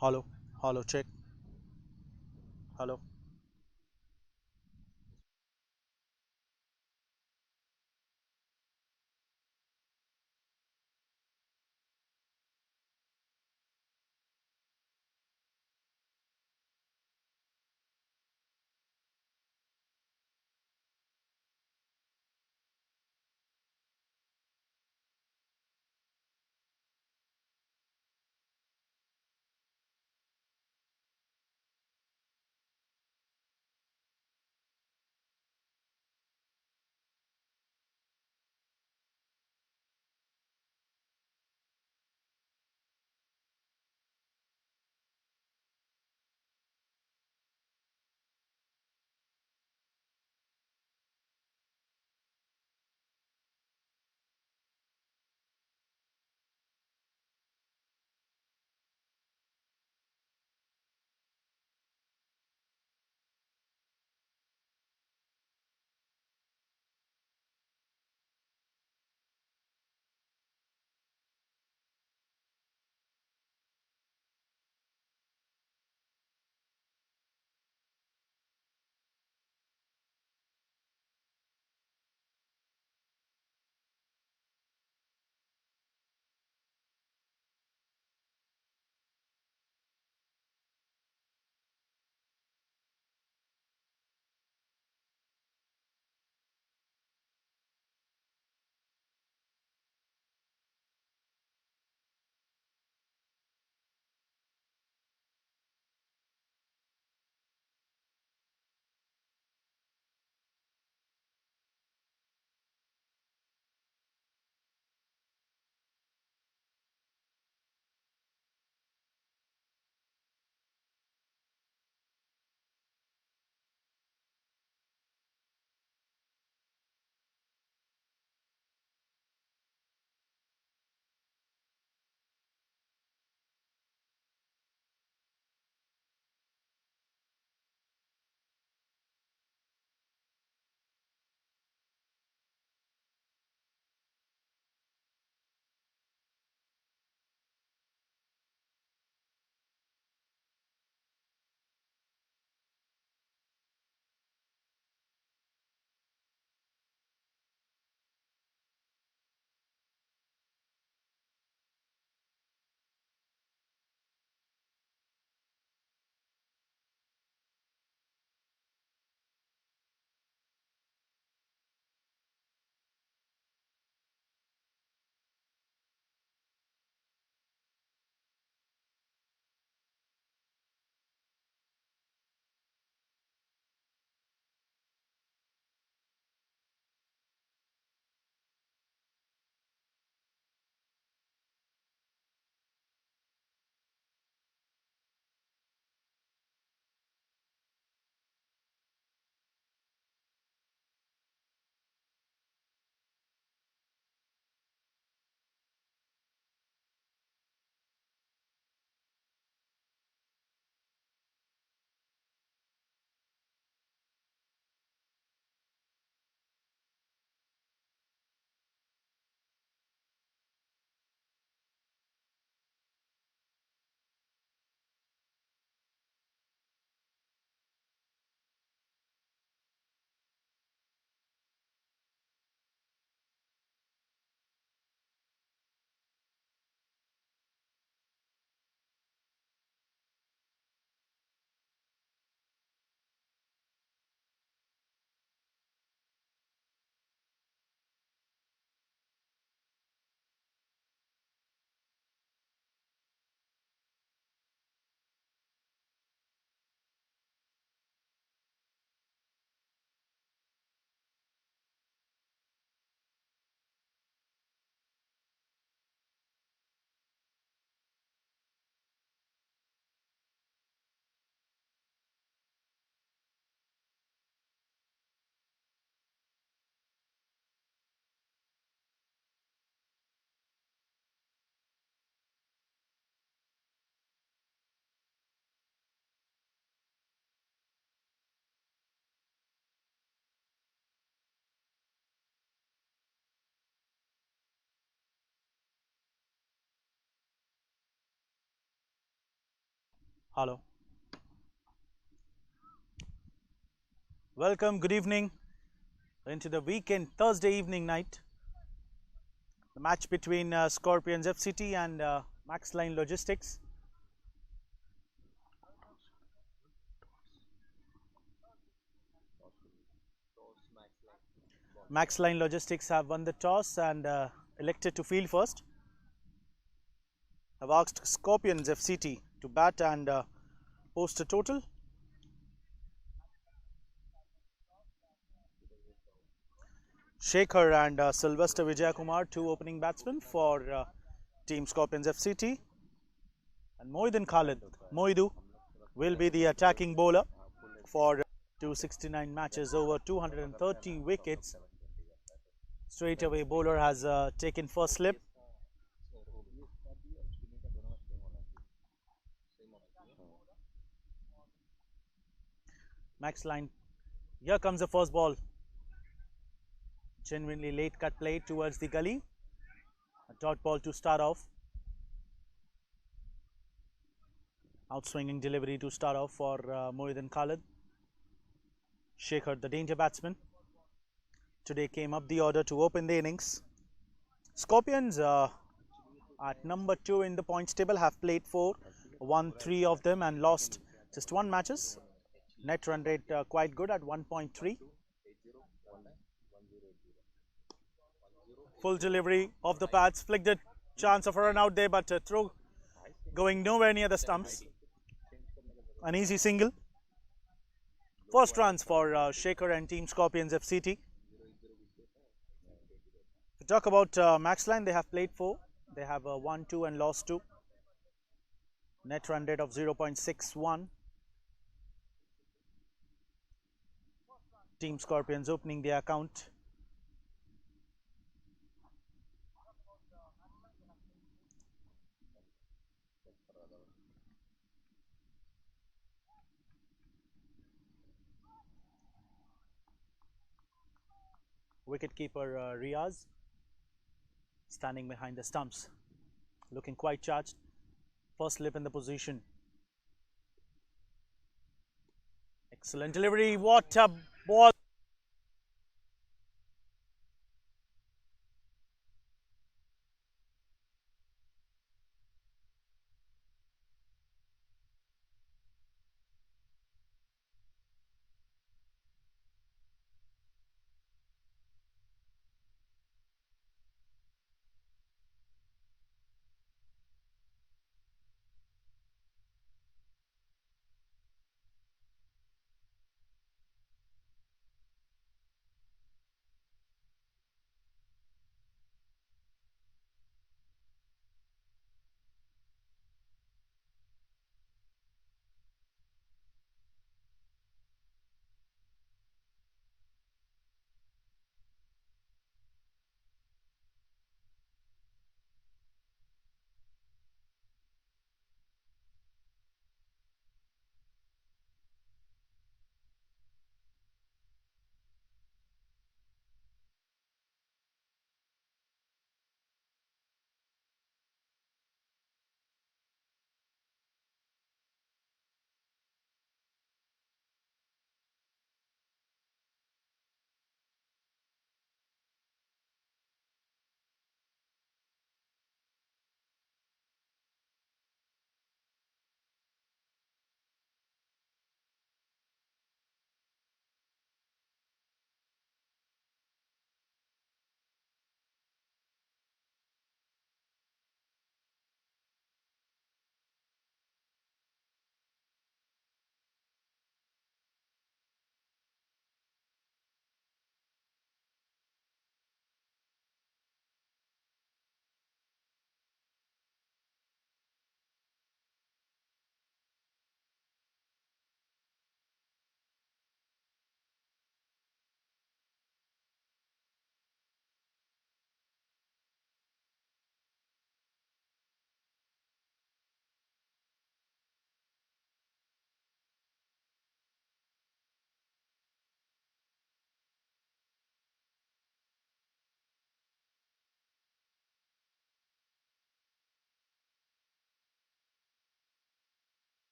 Hello, hello, check. Hello. Hello. Welcome, good evening into the weekend, Thursday evening night. The match between Scorpions FCT and MAXLINE Logistics. MAXLINE Logistics have won the toss and elected to field first. Have asked Scorpions FCT to bat and post a total. Shekhar and Sylvester Vijayakumar, two opening batsmen for Team Scorpions FCT. And Moidin Khalid, Moidu, will be the attacking bowler for 269 matches over 230 wickets. Straight away, bowler has taken first slip. MAXLINE, here comes the first ball. Genuinely late cut play towards the gully. A dot ball to start off. Outswinging delivery to start off for Moidin Khalid. Shekhar, the danger batsman, today came up the order to open the innings. Scorpions at number 2 in the points table have played 4, won 3 of them and lost just 1 matches. Net run rate quite good at 1.3. Full delivery of the pads, flicked it, chance of a run out there, but throw going nowhere near the stumps. An easy single. First runs for Shekhar and Team Scorpions FCT. To talk about MAXLINE, they have played 4. They have won 2 and lost 2. Net run rate of 0.61. Team Scorpions opening the account. Wicketkeeper Riaz standing behind the stumps, looking quite charged. First slip in the position. Excellent delivery. What a ball!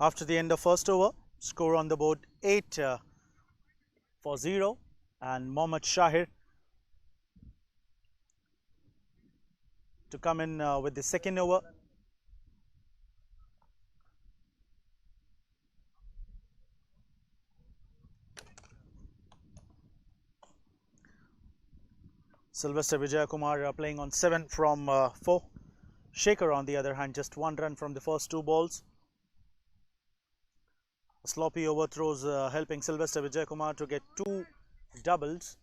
After the end of first over, score on the board 8 for 0, and Mohammad Shahir to come in with the second over. Sylvester Vijayakumar playing on 7 from 4. Shekhar on the other hand just 1 run from the first 2 balls. Sloppy overthrows helping Sylvester Vijayakumar to get 2 doubles.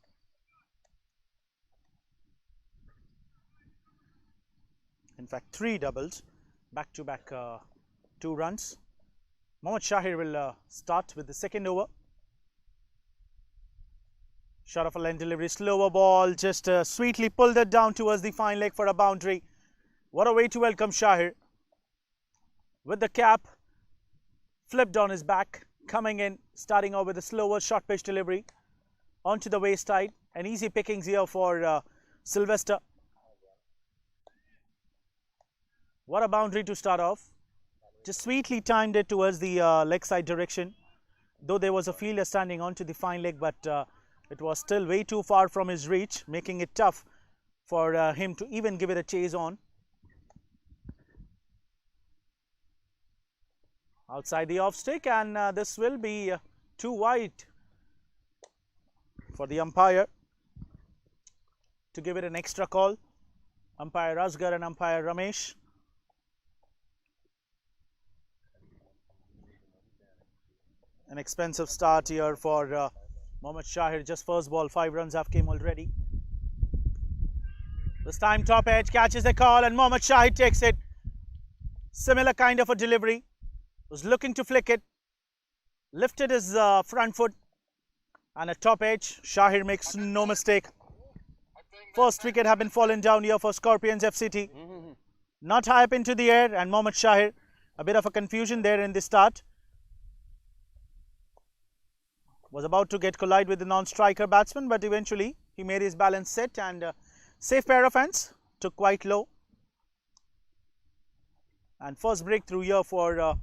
In fact 3 doubles, back to back 2 runs. Mohammad Shahir will start with the second over. Shot of a line delivery, slower ball, just sweetly pulled it down towards the fine leg for a boundary. What a way to welcome Shahir. With the cap, flipped on his back, coming in, starting off with a slower short pitch delivery onto the waist side. An easy pickings here for Sylvester. What a boundary to start off. Just sweetly timed it towards the leg side direction. Though there was a fielder standing onto the fine leg, but it was still way too far from his reach, making it tough for him to even give it a chase on. Outside the off stick, and this will be too wide for the umpire to give it an extra call. Umpire Asgar and umpire Ramesh. An expensive start here for Mohammad Shahir. Just first ball, 5 runs have came already. This time top edge catches a call and Mohammad Shahir takes it. Similar kind of a delivery. Was looking to flick it. Lifted his front foot and a top edge. Shahir makes no mistake. First wicket have been fallen down here for Scorpions FCT. Not high up into the air, and Mohammad Shahir, a bit of a confusion there in the start. Was about to get collide with the non-striker batsman, but eventually he made his balance set and safe pair of hands, took quite low. And first breakthrough here for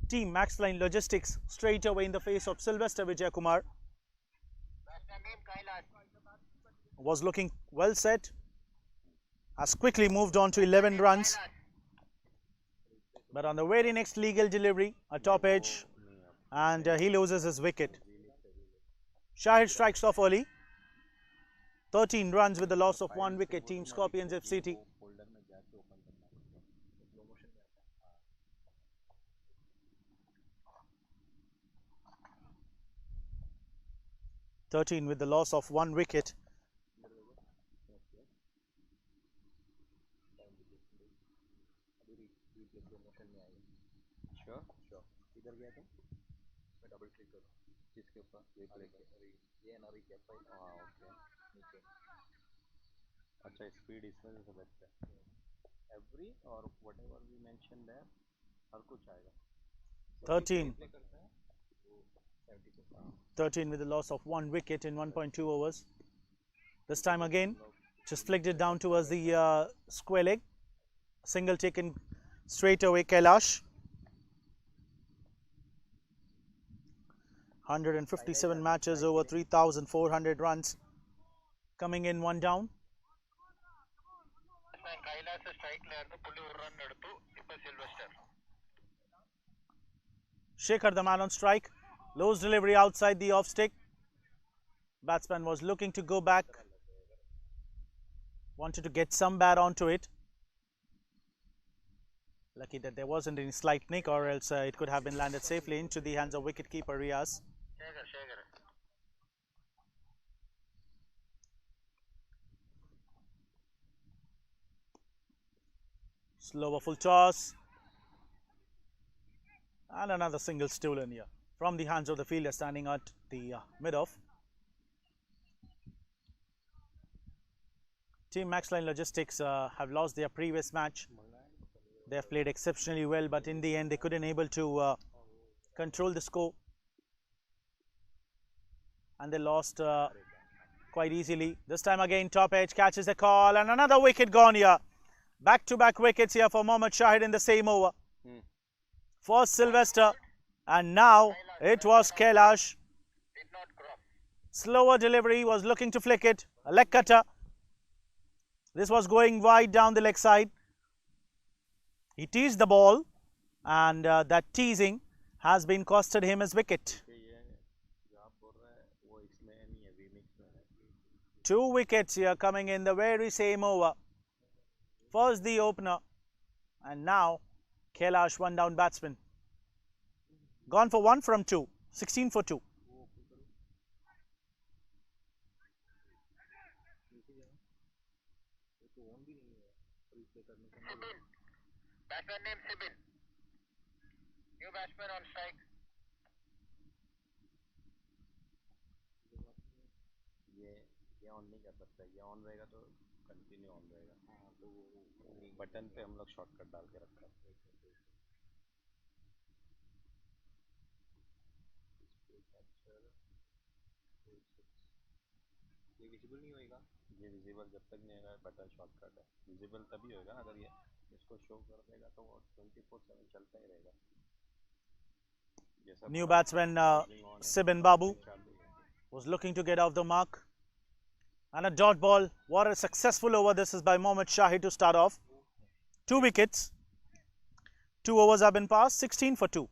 team MAXLINE Logistics, straight away in the face of Sylvester Vijayakumar. Was looking well set, has quickly moved on to 11 runs. But on the very next legal delivery, a top edge, and he loses his wicket. Shahir strikes off early. 13 runs with the loss of 1 wicket, team Scorpions FCT. With the loss of 1 wicket. जिसके ऊपर ये ना नीचे अच्छा speed इसमें से best है every और व्हाटएवर वी मेंशन देयर हर कुछ आएगा 13 with the loss of 1 wicket in 1.2 overs. This time again just flicked it down towards the square leg. Single taken straight away. Kailash. 157 matches, over 3,400 runs, coming in 1 down. Shekhar the man on strike. Low delivery outside the off stick. Batsman was looking to go back, wanted to get some bat onto it. Lucky that there wasn't any slight nick, or else it could have been landed safely into the hands of wicketkeeper Riaz. Slower full toss. And another single stolen here from the hands of the fielder standing at the mid-off. Team MAXLINE Logistics have lost their previous match. They have played exceptionally well, but in the end they couldn't able to control the score. And they lost quite easily. This time again top edge catches a call and another wicket gone here. Back-to-back wickets here for Mohammad Shahid in the same over. First Sylvester, And now it was Kailash. Slower delivery, was looking to flick it. A leg cutter. This was going wide down the leg side. He teased the ball, and that teasing has been costed him his wicket. 2 wickets here coming in the very same over. First the opener, and now Kailash, one down batsman. Gone for 1 from 2, 16 for 2. Batsman name Sibin. New batsman on strike. ये on नहीं कर सकता, ये on रहेगा तो continue on रहेगा। हाँ, तो बटन पे हम लोग शॉर्टकट डाल के रखा है। ये विजिबल नहीं होएगा, ये विजिबल जब तक नहीं होगा बटन शॉर्टकट है। विजिबल तभी होगा अगर ये इसको शो कर देगा तो वो 24/7 चलता ही रहेगा। New batsman Sibin Babu was looking to get off the mark. And a dot ball. What a successful over this is by Mohammad Shahi to start off. 2 wickets. 2 overs have been passed, 16 for 2.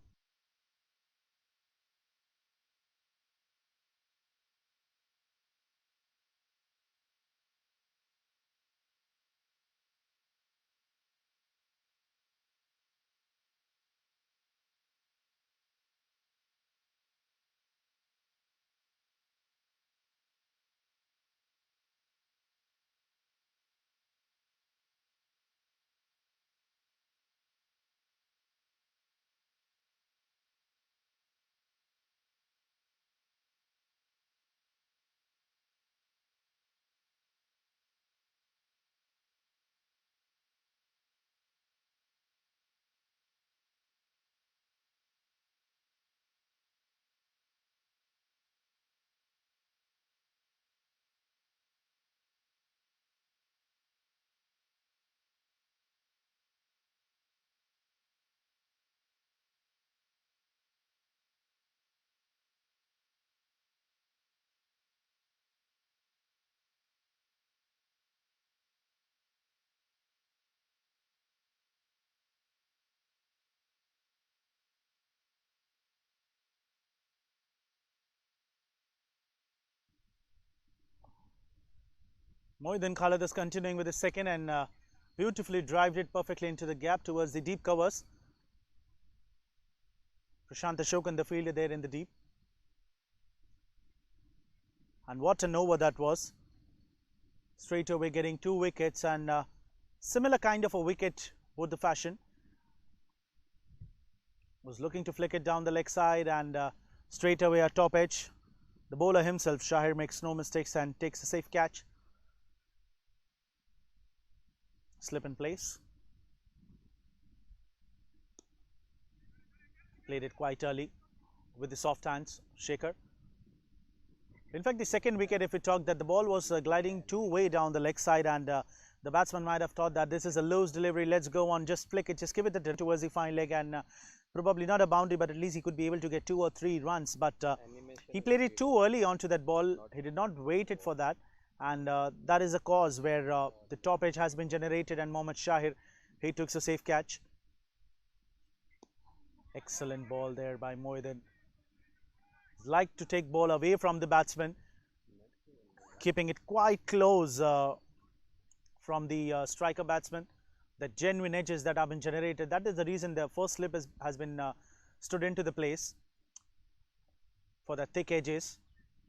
Mohiddin Khalid is continuing with his second and beautifully drived it perfectly into the gap towards the deep covers. Prashant Ashok in the field there in the deep. And what an over that was. Straight away getting 2 wickets, and similar kind of a wicket would the fashion. Was looking to flick it down the leg side, and straight away a top edge. The bowler himself, Shahir, makes no mistakes and takes a safe catch. Slip in place. Played it quite early with the soft hands, Shekhar. In fact, the second wicket, if we talk, that the ball was gliding too way down the leg side, and the batsman might have thought that this is a loose delivery, let's go on, just flick it, just give it towards the fine leg, and probably not a boundary, but at least he could be able to get 2 or 3 runs. But he played it too early onto that ball. He did not wait it for that, and that is a cause where the top edge has been generated, and Mohammad Shahir, he took a safe catch. Excellent ball there by Mohiddin. Like to take ball away from the batsman, keeping it quite close from the striker batsman. The genuine edges that have been generated, that is the reason the first slip has been stood into the place for the thick edges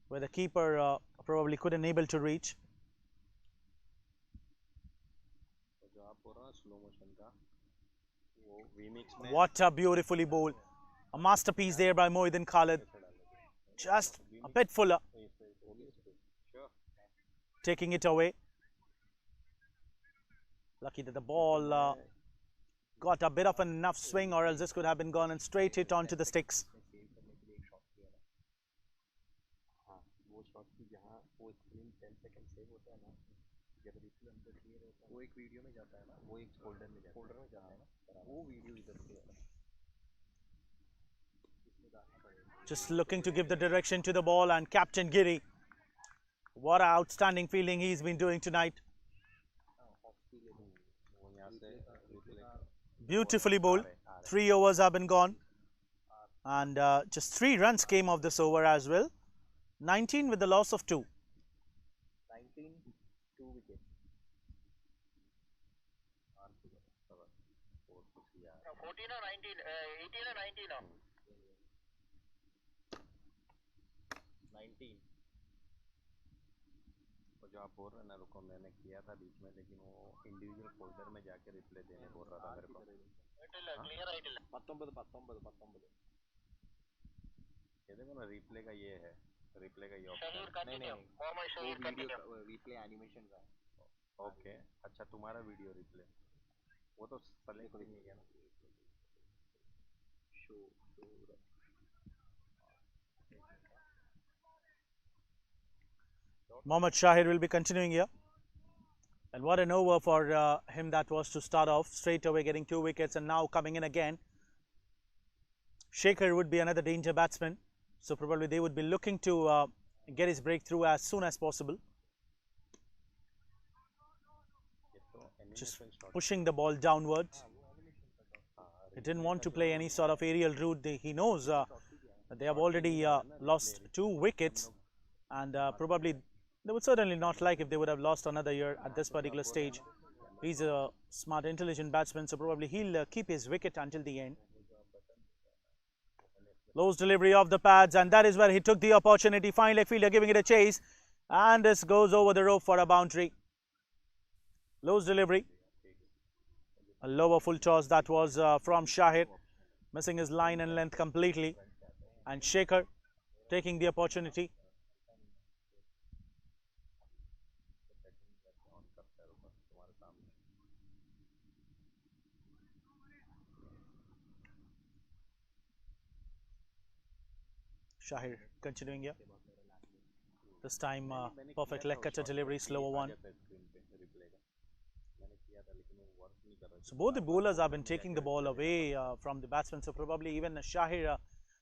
where the keeper probably couldn't able to reach. What a beautifully bowled. A masterpiece there by Mohiddin Khalid. Just a bit fuller. Taking it away. Lucky that the ball got a bit of an enough swing, or else this could have been gone and straight hit onto the sticks. Just looking to give the direction to the ball, and Captain Giri, what an outstanding fielding he's been doing tonight. वो यहाँ से replay Beautifully bowled. 3 overs have been gone, and just 3 runs came off this over as well. 19 with the loss of 2. 19 2 wicket. No, 14 or 19, 18 or 19 now. 19 और जो आप बोल रहे हैं ना, रुको मैंने किया था बीच में, लेकिन वो इंडिविजुअल फोल्डर में जाके रिप्ले देने बोल रहा था मेरे को. Clear idea. 19 ये देखो ना, रिप्ले का ये है, रिप्ले का ये Shahir option. continue. Mohammad Shahir continue. Replay animation का. ओके, अच्छा तुम्हारा वीडियो रिप्ले वो तो सेलेक्ट नहीं है ना. Show Mohammad Shahir will be continuing here. And what an over for him that was to start off, straight away getting 2 wickets, and now coming in again. Shekhar would be another danger batsman, so probably they would be looking to get his breakthrough as soon as possible. Just pushing the ball downwards. He didn't want to play any sort of aerial route. He knows that they have already lost 2 wickets, and probably they would certainly not like if they would have lost another year at this particular stage. He's a smart, intelligent batsman, so probably he'll keep his wicket until the end. Lowe's delivery of the pads, and that is where he took the opportunity. Fine leg fielder giving it a chase, and this goes over the rope for a boundary. Lowe's delivery. A lower full toss that was from Shahir, missing his line and length completely. And Shekhar taking the opportunity. Shahir continuing here. This time, perfect leg cutter delivery, slower one. So both the bowlers have been taking the ball away from the batsman. So probably even Shahir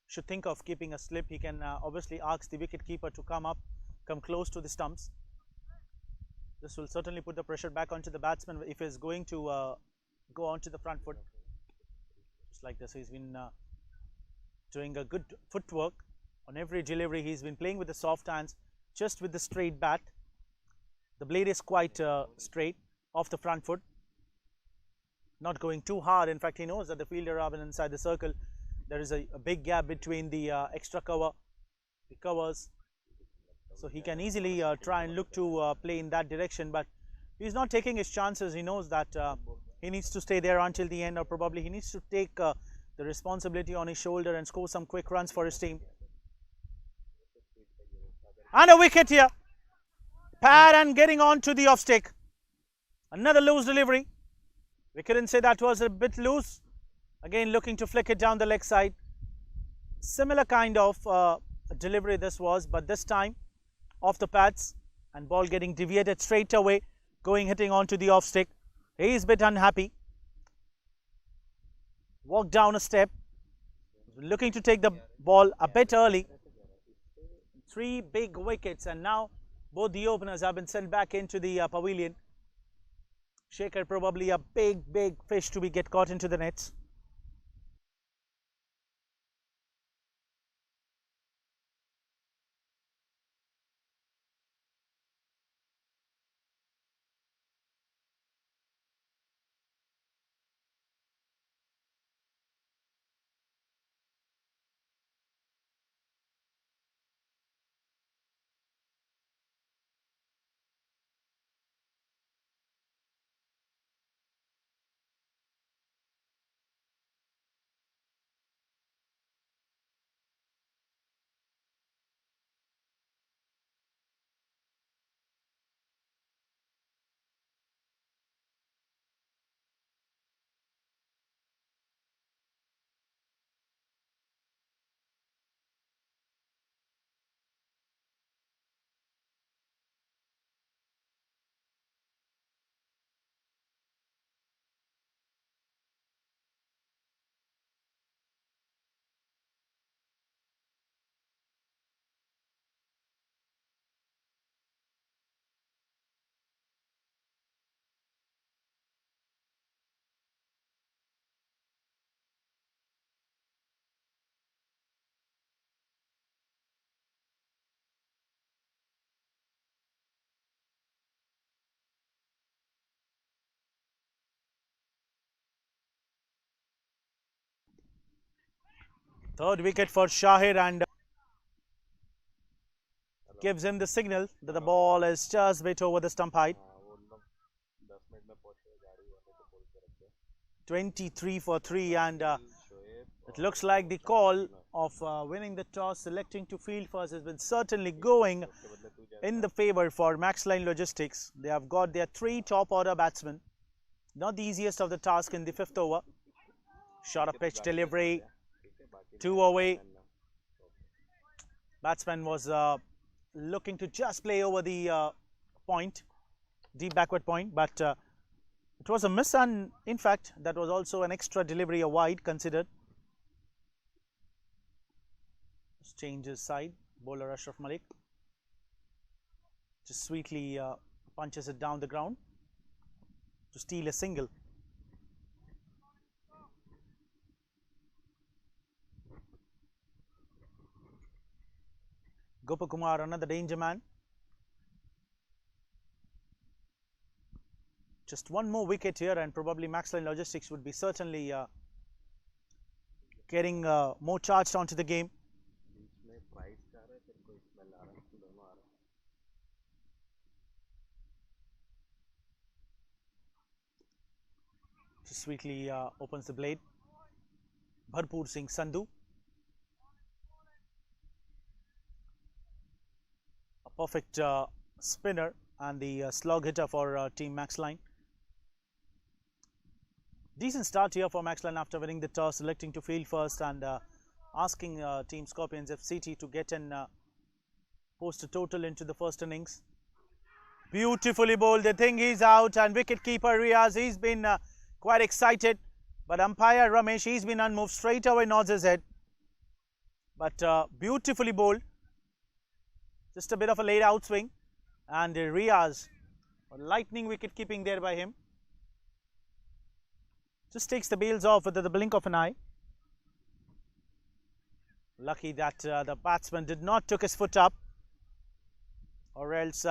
should think of keeping a slip. He can obviously ask the wicket keeper to come close to the stumps. This will certainly put the pressure back onto the batsman if he's going to go onto the front foot. Just like this, he's been doing a good footwork on every delivery. He's been playing with the soft hands, just with the straight bat. The blade is quite straight off the front foot, not going too hard. In fact, he knows that the fielder are inside the circle. There is a big gap between the extra cover, the covers, so he can easily try and look to play in that direction, but he's not taking his chances. He knows that he needs to stay there until the end, or probably he needs to take the responsibility on his shoulder and score some quick runs for his team. And a wicket here. Pad and getting on to the off stick. Another loose delivery. We couldn't say that was a bit loose. Again, looking to flick it down the leg side. Similar kind of delivery this was, but this time off the pads, and ball getting deviated straight away, hitting onto the off stick. He is a bit unhappy. Walked down a step, looking to take the ball a bit early. 3 big wickets, and now both the openers have been sent back into the pavilion. Shekhar probably a big fish to get caught into the nets. Third wicket for Shahir, and gives him the signal that the ball is just bit over the stump height. हाँ वो लोग 10 minute में पहुंचे गाड़ी वाले को बोल के रखे 23 for 3, and Shoaib it looks like the call of winning the toss, selecting to field first, has been certainly going उसके बदले तू जा in the favor for MAXLINE Logistics. They have got their 3 top order batsmen. Not the easiest of the task in the 5th over. Short of pitch delivery, ठीक है बाकी 2 away. Batsman was looking to just play over the point, deep backward point, but it was a miss, and in fact that was also an extra delivery, a wide considered. Just changes side, bowler Ashraf Malik just sweetly punches it down the ground to steal a single. Gopakumar, another danger man. Just one more wicket here, and probably MAXLINE Logistics would be certainly getting more charged onto the game. बीच में price का आ रहा है फिर कोई smell आ रहा है दोनों आ रहा है Just sweetly opens the blade. Bharpur Singh Sandhu, a perfect spinner and the slog hitter for team MAXLINE. Decent start here for MAXLINE after winning the toss, selecting to field first and asking team Scorpions FCT to get and post a total into the first innings. Beautifully bowled. They think he's out, and wicket-keeper Riaz, he's been quite excited, but umpire Ramesh, he's been unmoved, straight away nods his head. But beautifully bowled. Just a bit of a late outswing, and Riaz, lightning wicket keeping there by him. Just takes the bails off with the blink of an eye. Lucky that the batsman did not took his foot up, or else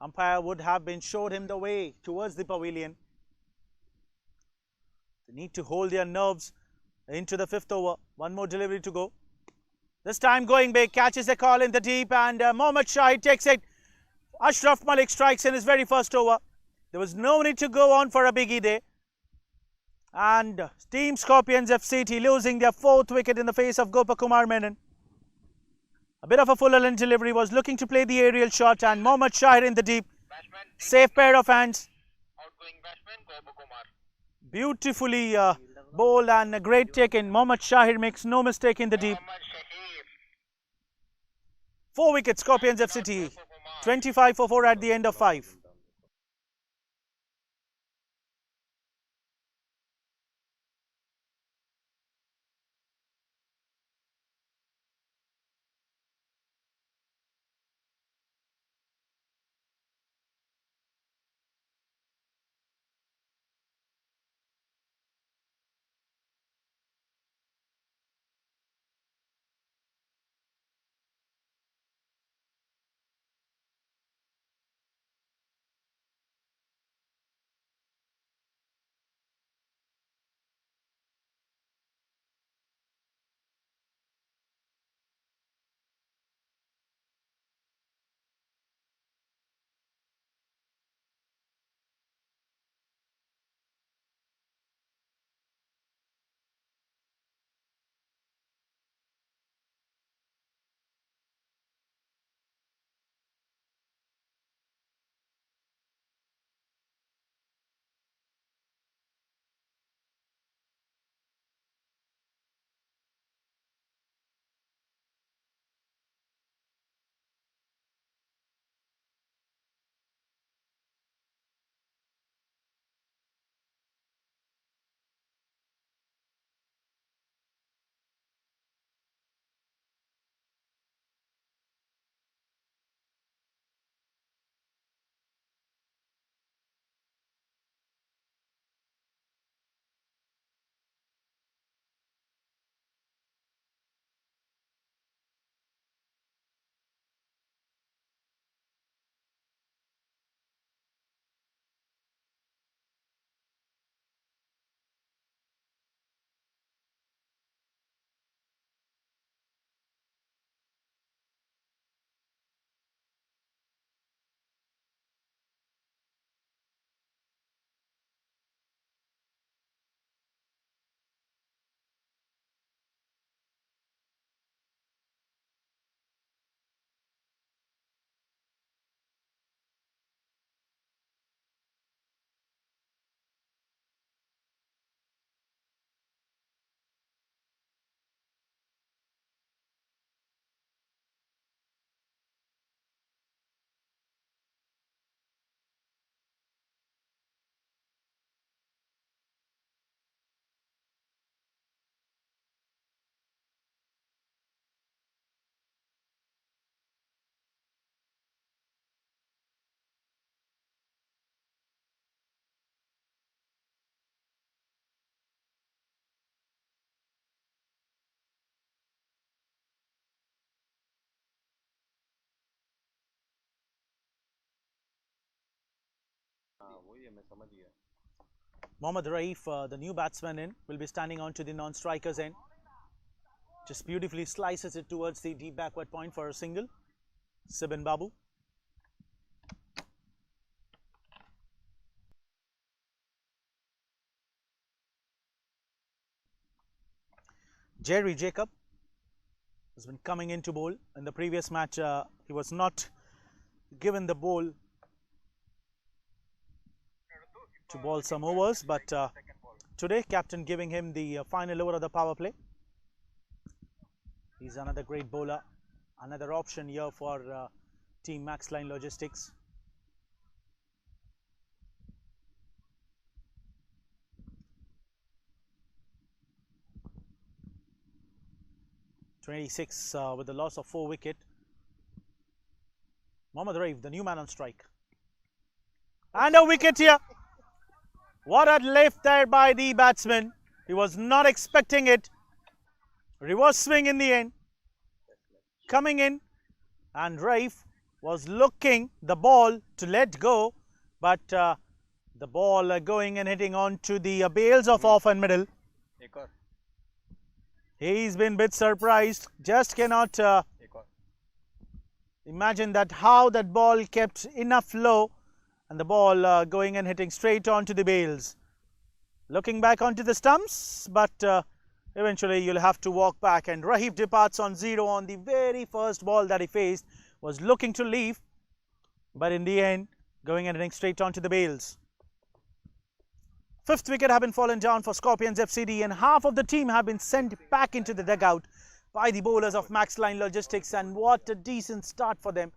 umpire would have been showed him the way towards the pavilion. They need to hold their nerves into the 5th over. One more delivery to go. This time going big, catches a call in the deep, and Mohammad Shahid takes it. Ashraf Malik strikes in his very first over. There was no need to go on for a biggie there. And Team Scorpions FCT losing their 4th wicket in the face of Gopakumar Menon. A bit of a full-length delivery, was looking to play the aerial shot, and Mohammad Shahid in the deep. Batsman, Safe pair of hands. outgoing batsman, Gopakumar. Beautifully bowled and a great take in. Mohammad Shahid makes no mistake in the deep. Mohammad Shahir. 4 wickets, Scorpions FCT. 25 for 4 at the end of 5. वही है मैं समझ गया Mohammad Raif, the new batsman in, will be standing on to the non-strikers end. Just beautifully slices it towards the deep backward point for a single. Sibin Babu. Jerry Jacob has been coming in to bowl. In the previous match, he was not given the bowl to bowl some overs, but today captain giving him the final over of the power play. He's another great bowler, another option here for team MAXLINE Logistics. (26) with the loss of 4 wicket. Mohammad Raif, the new man on strike, and a wicket here. What a lift there by the batsman. He was not expecting it. Reverse swing in the end. Coming in, and Raif was looking the ball to let go, but the ball going and hitting onto the bales of off and middle. He's been a bit surprised. Just cannot imagine that how that ball kept enough low, and the ball going and hitting straight onto the bales. Looking back onto the stumps, but eventually you'll have to walk back, and Raif departs on 0 on the very first ball that he faced. Was looking to leave, but in the end going and hitting straight onto the bales. 5th wicket have been fallen down for Scorpions FCT, and half of the team have been sent back into the dugout by the bowlers of MAXLINE Logistics, and what a decent start for them.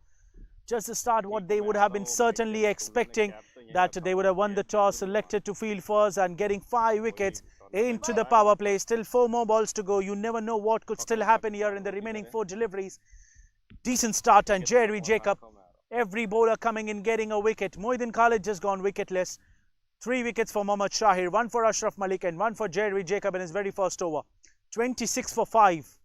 Just a start what they would have been certainly expecting, that they would have won the toss, selected to field first, and getting 5 wickets into the power play. Still 4 more balls to go. You never know what could still happen here in the remaining 4 deliveries. Decent start, and Jerry Jacob, every bowler coming in getting a wicket. Moeedin Khalid just gone wicketless. 3 wickets for Mohammad Shahir, 1 for Ashraf Malik, and 1 for Jerry Jacob in his very first over. 26 for 5.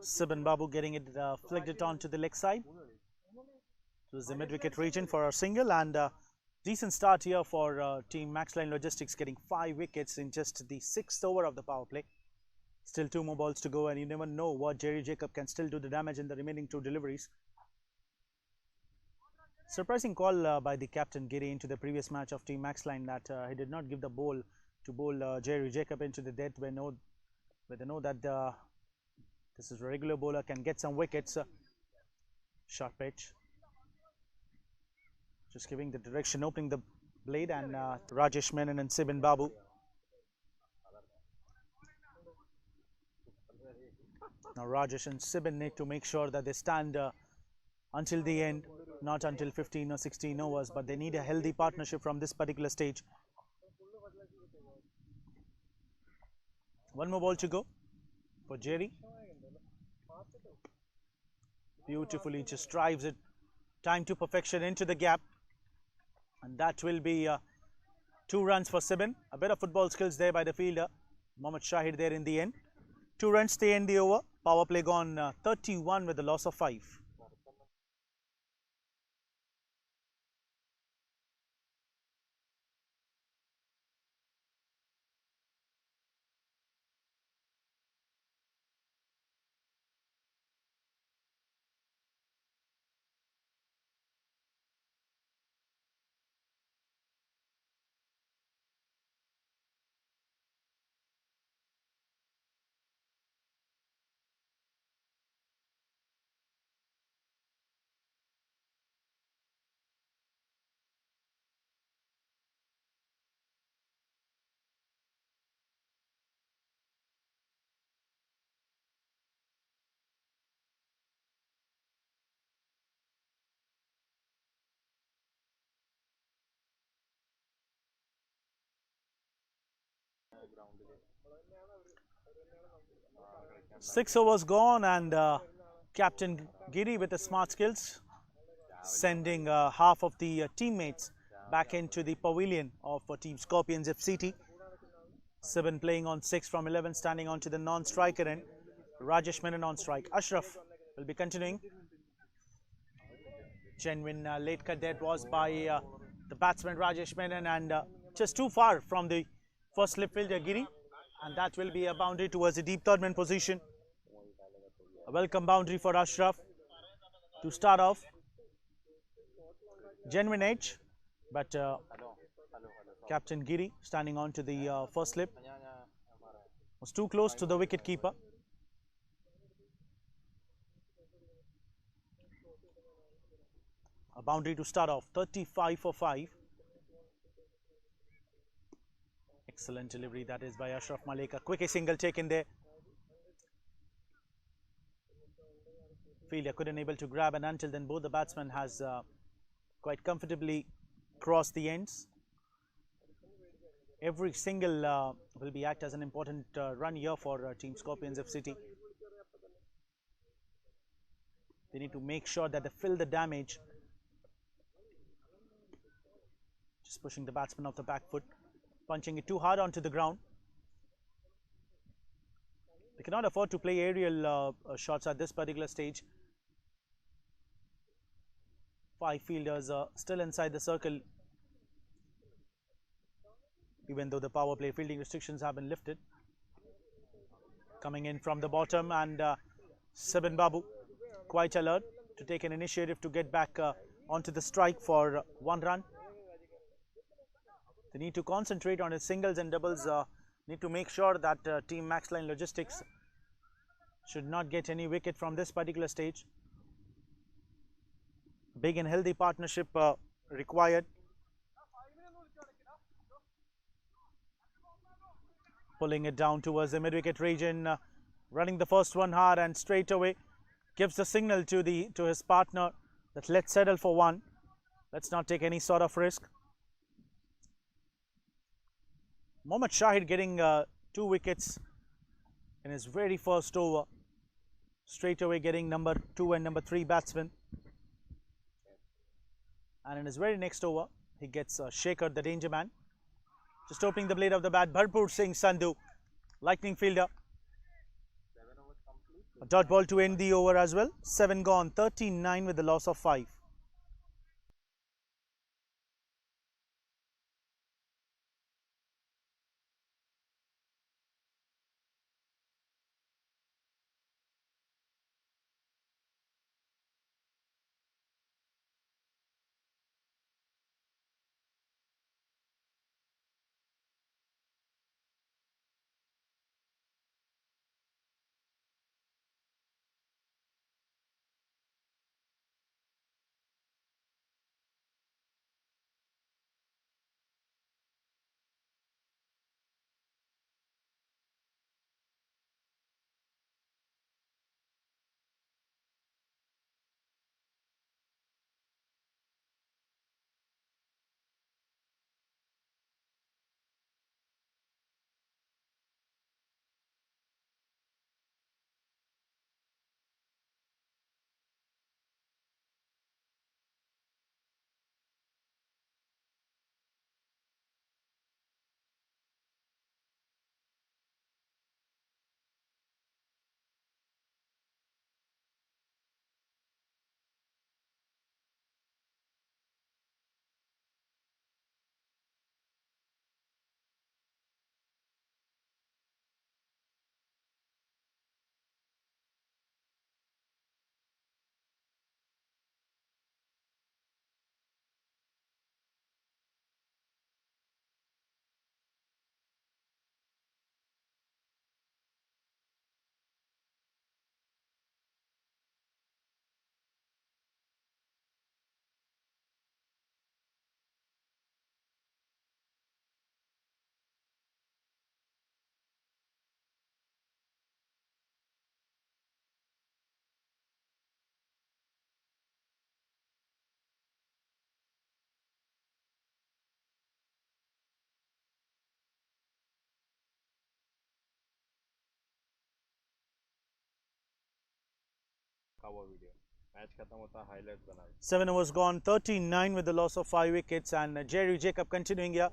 Sibin Babu getting it flicked it onto the leg side. It was the mid-wicket region for a single, and decent start here for team MAXLINE Logistics, getting 5 wickets in just the 6th over of the power play. Still 2 more balls to go, and you never know what Jerry Jacob can still do the damage in the remaining 2 deliveries. Surprising call by the captain Giri into the previous match of team MAXLINE, that he did not give the ball to bowl Jerry Jacob into the death when they know that this is a regular bowler, can get some wickets. Short pitch, just giving the direction, opening the blade, and Rajesh Menon and Sibin Babu Now Rajesh and Sibin need to make sure that they stand until the end, not until 15 or 16 overs, but they need a healthy partnership from this particular stage. One more ball to go for Jerry. Beautifully just drives it, time to perfection into the gap, and that will be 2 runs for Sibin. A bit of football skills there by the fielder, Mohammad Shahid there in the end. 2 runs stay in the over. Power play gone 31 with the loss of 5. ground 6 overs gone, and Captain Giri with the smart skills, sending half of the teammates back into the pavilion of Team Scorpions FCT. 7 playing on 6 from 11, standing onto the non-striker end. Rajesh Menon on strike. Ashraf will be continuing. Genuine late cut that was by the batsman Rajesh Menon, and just too far from the first slip fielder Giri, and that will be a boundary towards the deep third man position. A welcome boundary for Ashraf to start off. Genuine edge, but Captain Giri standing on to the first slip was too close to the wicket keeper. A boundary to start off, 35 for 5. Excellent delivery that is by Ashraf Malik. A quick single taken there. Fielder couldn't able to grab, and until then both the batsmen has quite comfortably crossed the ends. Every single will be act as an important run here for Team Scorpions FCT. They need to make sure that they fill the damage. Just pushing the batsman off the back foot, punching it too hard onto the ground. They cannot afford to play aerial shots at this particular stage. 5 fielders still inside the circle, even though the power play fielding restrictions have been lifted. Coming in from the bottom, and Sibin Babu quite alert to take an initiative to get back onto the strike for 1 run. They need to concentrate on his singles and doubles. Need to make sure that Team MAXLINE Logistics should not get any wicket from this particular stage. Big and healthy partnership required. Pulling it down towards the mid-wicket region, running the first one hard, and straight away gives the signal to his partner that let's settle for 1. Let's not take any sort of risk. Mohammad Shahid getting 2 wickets in his very first over, straight away getting number 2 and number 3 batsmen. And in his very next over, he gets Shekhar, the danger man. Just opening the blade of the bat, Bharpur Singh Sandhu, lightning fielder. A dot ball to end the over as well. 7 gone, 39 with the loss of 5. cover video. Match खत्म होता highlights बना. 7 overs gone, 39 with the loss of 5 wickets, and Jerry Jacob continuing here.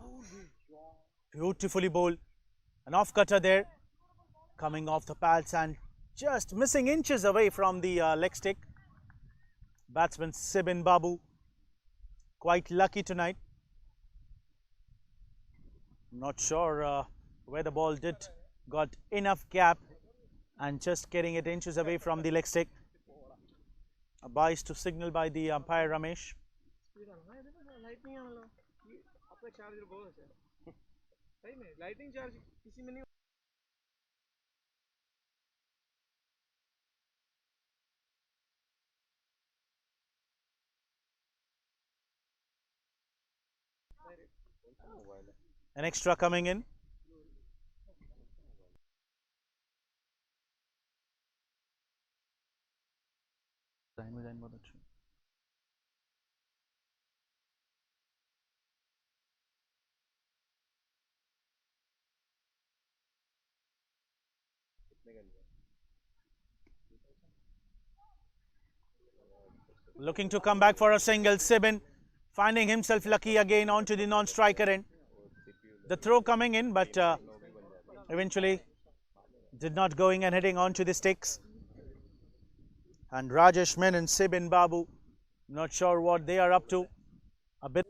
Beautifully bowled. An off cutter there, coming off the pads and just missing inches away from the leg stick. Batsman Sibin Babu quite lucky tonight. Not sure where the ball got enough gap and just getting it inches away from the leg stick. A bias to signal by the umpire Ramesh. Lightning charge किसी में नहीं. An extra coming in. Looking to come back for a single. Sibin finding himself lucky again onto the non-striker end. The throw coming in, but eventually did not going and hitting onto the sticks. And Rajesh Menon, Sibin Babu, not sure what they are up to. A bit.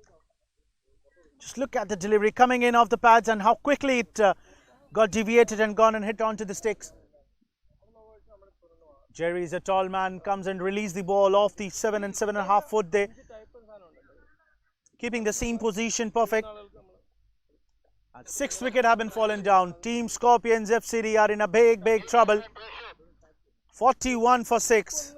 Just look at the delivery coming in off the pads and how quickly it got deviated and gone and hit onto the sticks. Jerry is a tall man, comes and release the ball off the 7 and 7.5 foot there, keeping the seam position perfect. And 6th wicket have been fallen down. Team Scorpions FCT are in a big trouble. 41 for 6.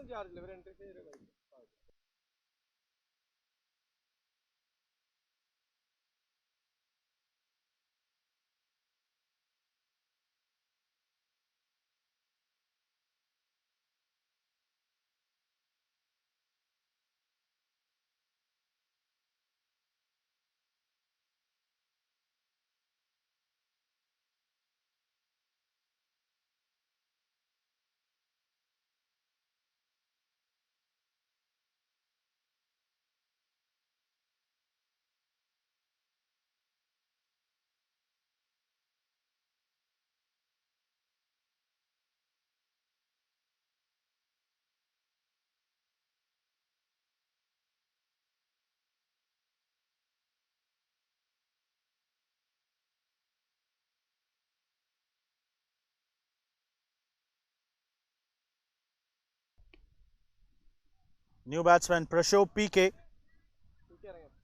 New batsman Prashop PK,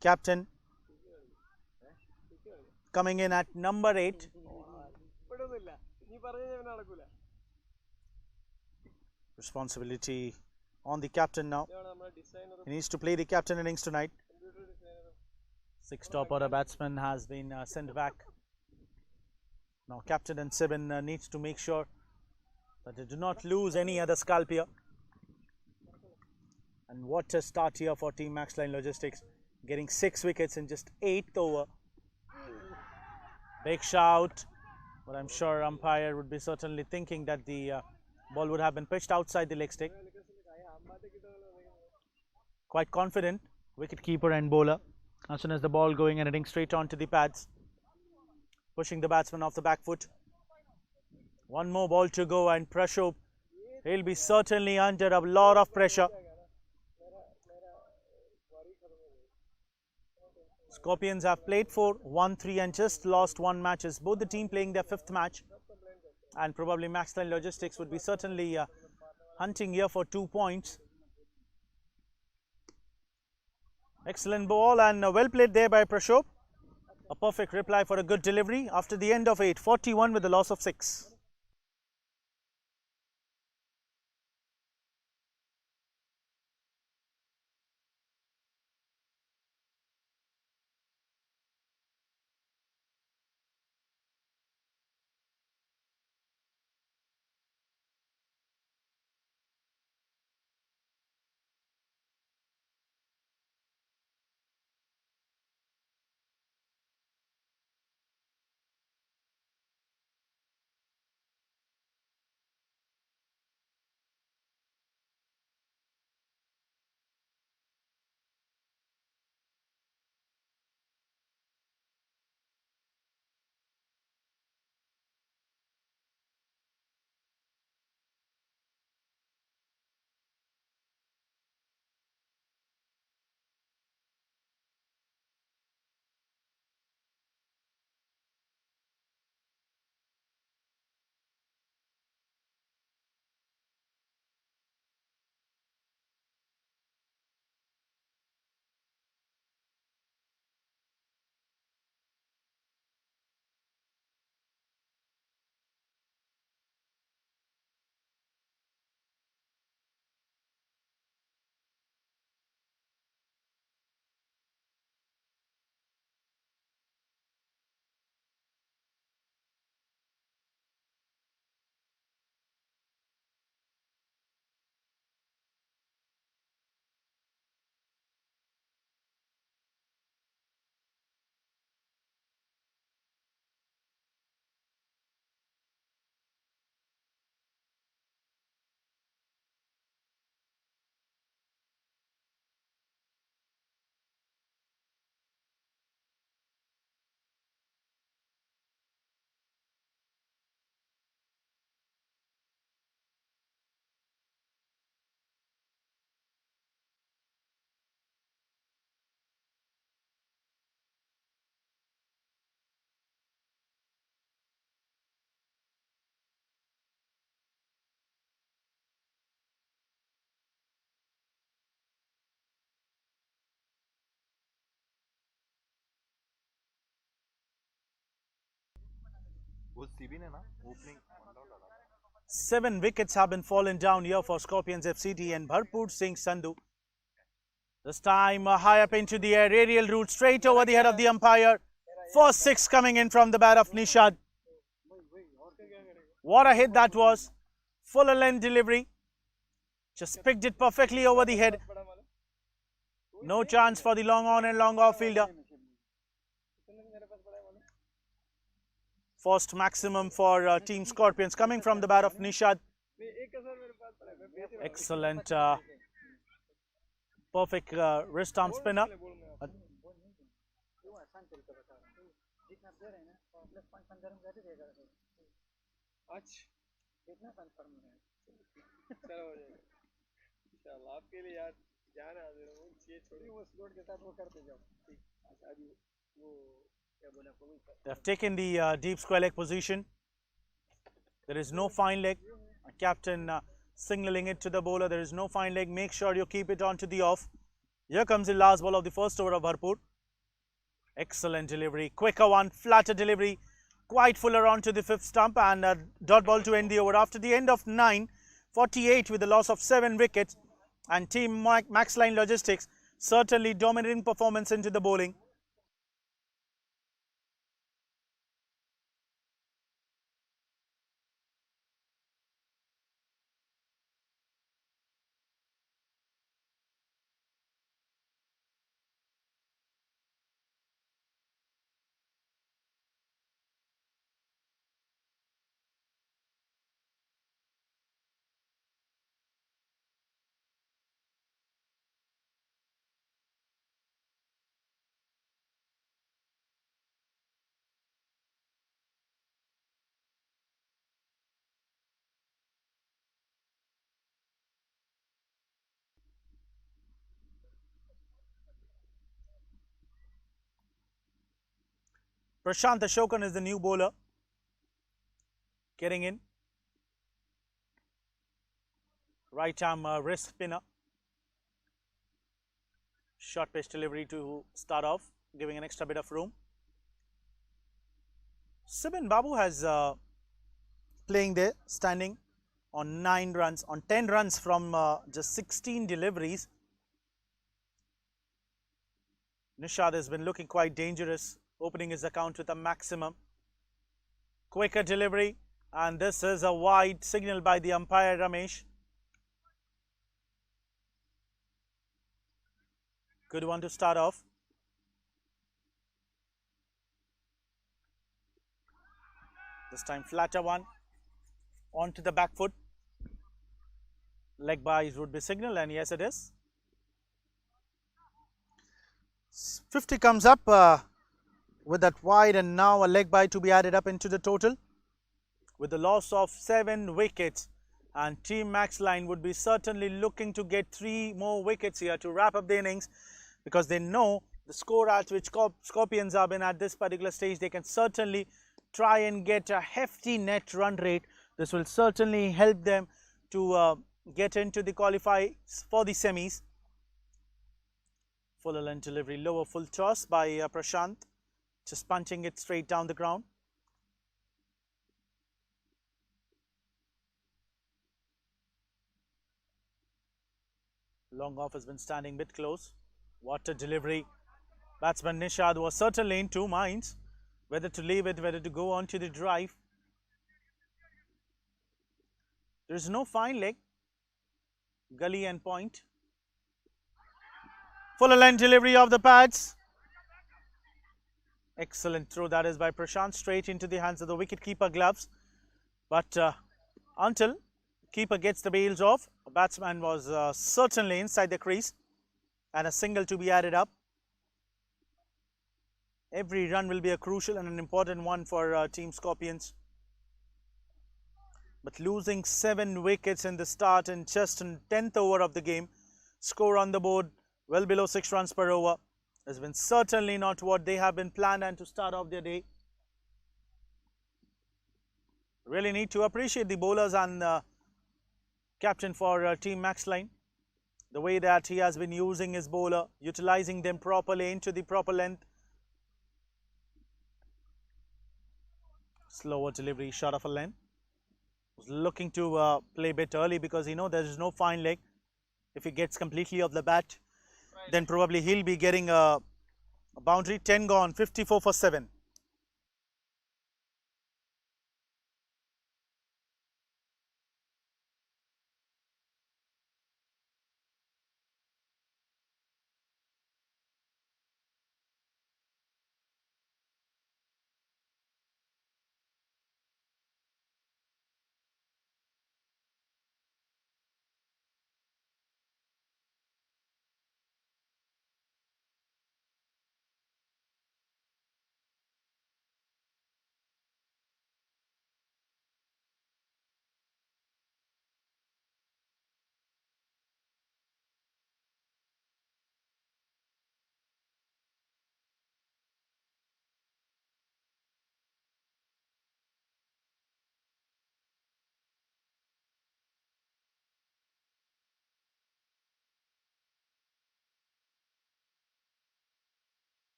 captain, coming in at number 8. Responsibility on the captain now. He needs to play the captain innings tonight. 6th top order batsman has been sent back. Now captain and Sibin needs to make sure that they do not lose any other scalp here. And what a start here for Team MAXLINE Logistics, getting 6 wickets in just 8th over. Big shout, but I'm sure umpire would be certainly thinking that the ball would have been pitched outside the leg stick. Quite confident wicket keeper and bowler as soon as the ball going and hitting straight onto the pads, pushing the batsman off the back foot. One more ball to go and Prashop, he'll be certainly under a lot of pressure. Scorpions have played 4, won 3 and just lost 1 matches. Both the team playing their 5th match, and probably MAXLINE Logistics would be certainly hunting here for 2 points. Excellent ball and well played there by Prashop. A perfect reply for a good delivery after the end of 8, 41 with the loss of 6. वो CB ने ना opening 7 wickets have been fallen down here for Scorpions FCT and Bharpur Singh Sandhu. This time high up into the air, aerial route straight over the head of the umpire. First 6 coming in from the bat of Nishad. What a hit that was. Full length delivery. Just picked it perfectly over the head. No chance for the long on and long off fielder. First maximum for Team Scorpions coming from the bat of Nishad. Excellent. Perfect wrist arm spinner. आपके लिए यार जान हाजिर हूँ ये छोड़ी वो slot के साथ वो करते जाओ ठीक अभी वो क्या बोला They have taken the deep square leg position. There is no fine leg. Captain signaling it to the bowler. There is no fine leg. Make sure you keep it on to the off. Here comes the last ball of the first over of Bharpur. Excellent delivery. Quicker one. Flatter delivery. Quite fuller on to the fifth stump and a dot ball to end the over. After the end of 9, 48 with the loss of 7 wickets. And Team MAXLINE Logistics certainly dominating performance into the bowling. Prashant Ashokan is the new bowler. Getting in. Right arm wrist spinner. Short pitch delivery to start off, giving an extra bit of room. Sibin Babu has playing there, standing on 9 runs, on 10 runs from just 16 deliveries. Nishad has been looking quite dangerous, opening his account with a maximum. Quicker delivery, and this is a wide signal by the umpire Ramesh. Good one to start off. This time flatter one onto the back foot. Leg byes would be signal, and yes it is. 50 comes up with that wide, and now a leg bye to be added up into the total. With the loss of 7 wickets, and Team MAXLINE would be certainly looking to get 3 more wickets here to wrap up the innings, because they know the score at which Scorpions have been at this particular stage. They can certainly try and get a hefty net run rate. This will certainly help them to get into the qualifiers for the semis. Full length delivery, lower full toss by Prashant, just punching it straight down the ground. Long off has been standing a bit close. What a delivery. Batsman Nishad was certainly in 2 minds whether to leave it, whether to go on to the drive. There is no fine leg. Gully and point. Full length delivery of the pads. Excellent throw that is by Prashant, straight into the hands of the wicketkeeper gloves. But until keeper gets the bails off, a batsman was certainly inside the crease, and a single to be added up. Every run will be a crucial and an important one for Team Scorpions. But losing 7 wickets in the start in just in 10th over of the game, score on the board well below 6 runs per over, has been certainly not what they have been planned and to start off their day. Really need to appreciate the bowlers and captain for Team MAXLINE. The way that he has been using his bowler, utilizing them properly into the proper length. Slower delivery, short of a length. Was looking to play a bit early because there is no fine leg. If he gets completely off the bat, then probably he'll be getting a boundary. 10 gone, 54 for 7.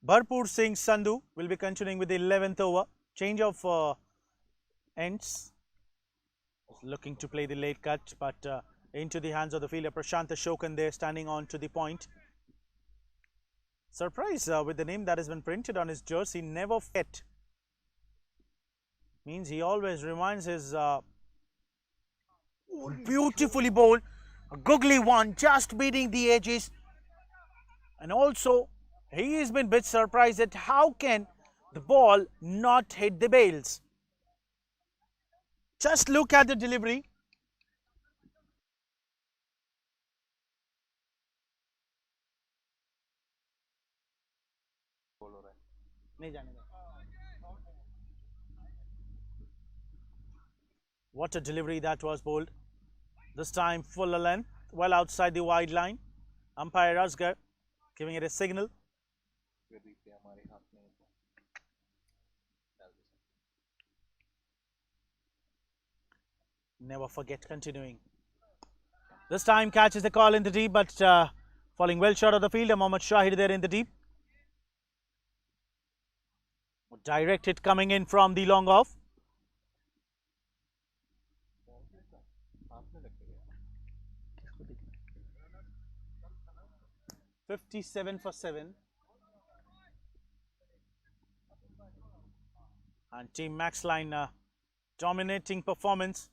Bharpur Singh Sandhu will be continuing with the 11th over. Change of ends. Looking to play the late cut, but into the hands of the fielder Prashant Ashokan there, standing on to the point. Surprise with the name that has been printed on his jersey, never forget. Means he always reminds his beautifully bowled, a googly one, just beating the edges. And also, he has been a bit surprised at how can the ball not hit the bails. Just look at the delivery. What a delivery that was bowled. This time full length, well outside the wide line. Umpire Asgar giving it a signal. Never forget, continuing. This time catches the call in the deep, but falling well short of the fielder. Mohammad Shahid there in the deep. Direct hit coming in from the long off. 57 for 7. And Team MAXLINE dominating performance.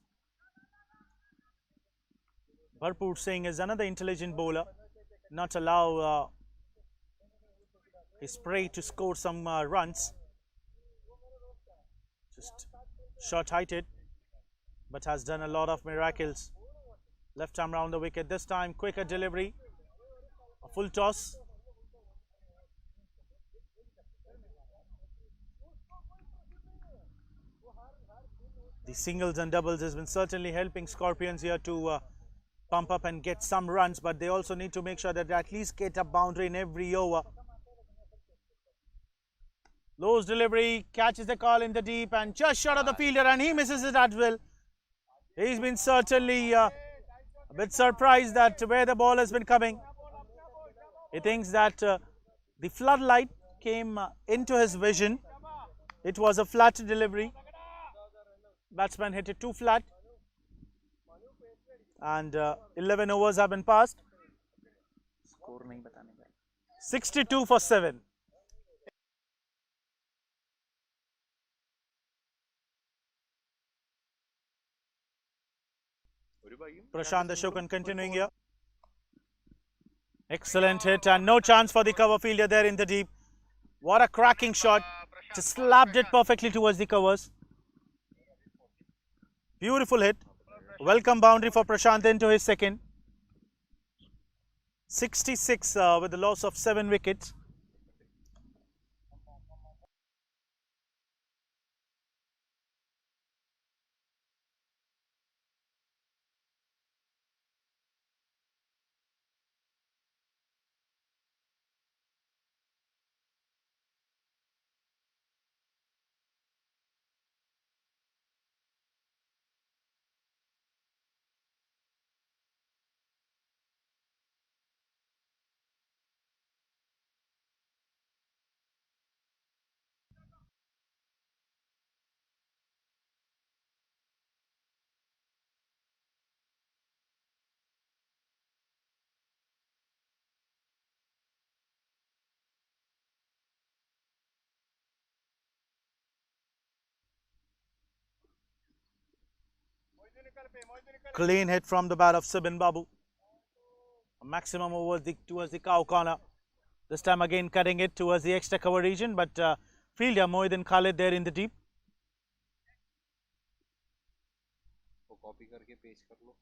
Bharpur Singh is another intelligent bowler. Not allow his prey to score some runs. Just short-heighted, but has done a lot of miracles. Left arm round the wicket. This time quicker delivery. A full toss. The singles and doubles has been certainly helping Scorpions here to pump up and get some runs, but they also need to make sure that they at least get a boundary in every over. Lowe's delivery, catches the call in the deep and just short of the fielder, and he misses it as well. He's been certainly a bit surprised that where the ball has been coming. He thinks that the floodlight came into his vision. It was a flat delivery. Batsman hit it too flat. And 11 overs have been passed. 62 for 7. ഒരു ഭാഗ്യം Prashant Ashokan continuing here. Excellent hit and no chance for the cover fielder there in the deep. What a cracking shot. Just slapped it perfectly towards the covers. Beautiful hit. Welcome boundary for Prashant into his second. 66 with the loss of 7 wickets. Clean hit from the bat of Sibin Babu. A maximum over towards the cow corner. This time again cutting it towards the extra cover region, but fielder Mohiddin Khalid there in the deep. Copy करके paste कर लो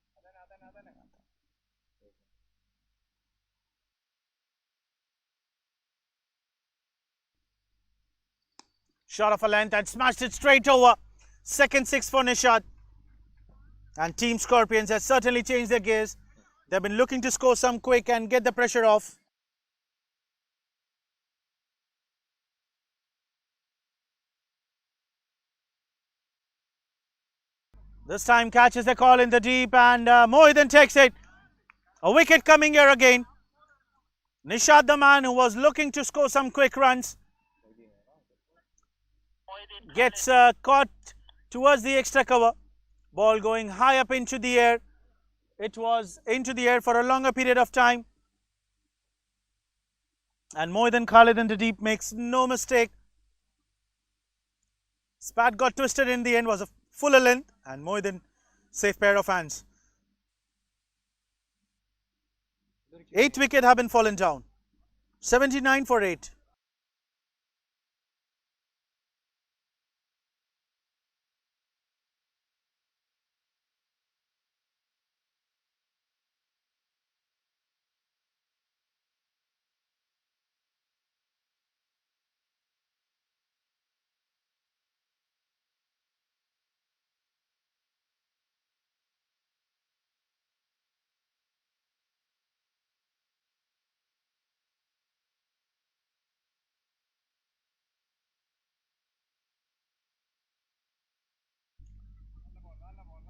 Shot of a length and smashed it straight over. Second six for Nishad. And Team Scorpions has certainly changed their gears. They've been looking to score some quick and get the pressure off. This time catches the call in the deep and Mohiddin takes it. A wicket coming here again. Nishad, the man who was looking to score some quick runs, gets caught towards the extra cover. Ball going high up into the air. It was into the air for a longer period of time. And Mohiddin Khalid in the deep makes no mistake. Spat got twisted in the end, was a fuller length, and Mohiddin safe pair of hands. 8 wicket have been fallen down. 79 for 8.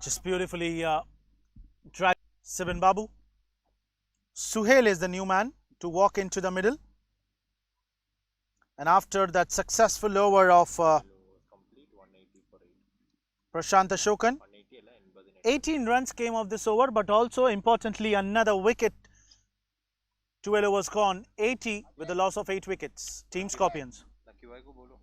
Just beautifully dragged Sibin Babu. Suhail is the new man to walk into the middle. And after that successful over of complete 180 for 8 Prashant Ashokan, 180 ಅಲ್ಲ 80 18 runs came of this over, but also importantly another wicket. 12 overs gone, 80 with the loss of 8 wickets. Team Scorpions. Lucky भाई को बोलो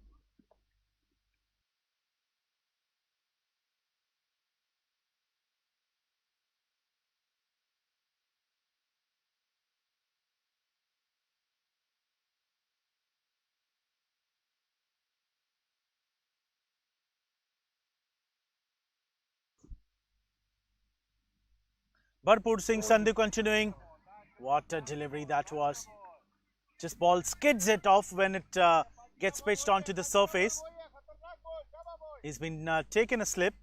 Bharpur Singh Sandhu continuing. What a delivery that was. Just ball skids it off when it gets pitched onto the surface. He's been taken a slip.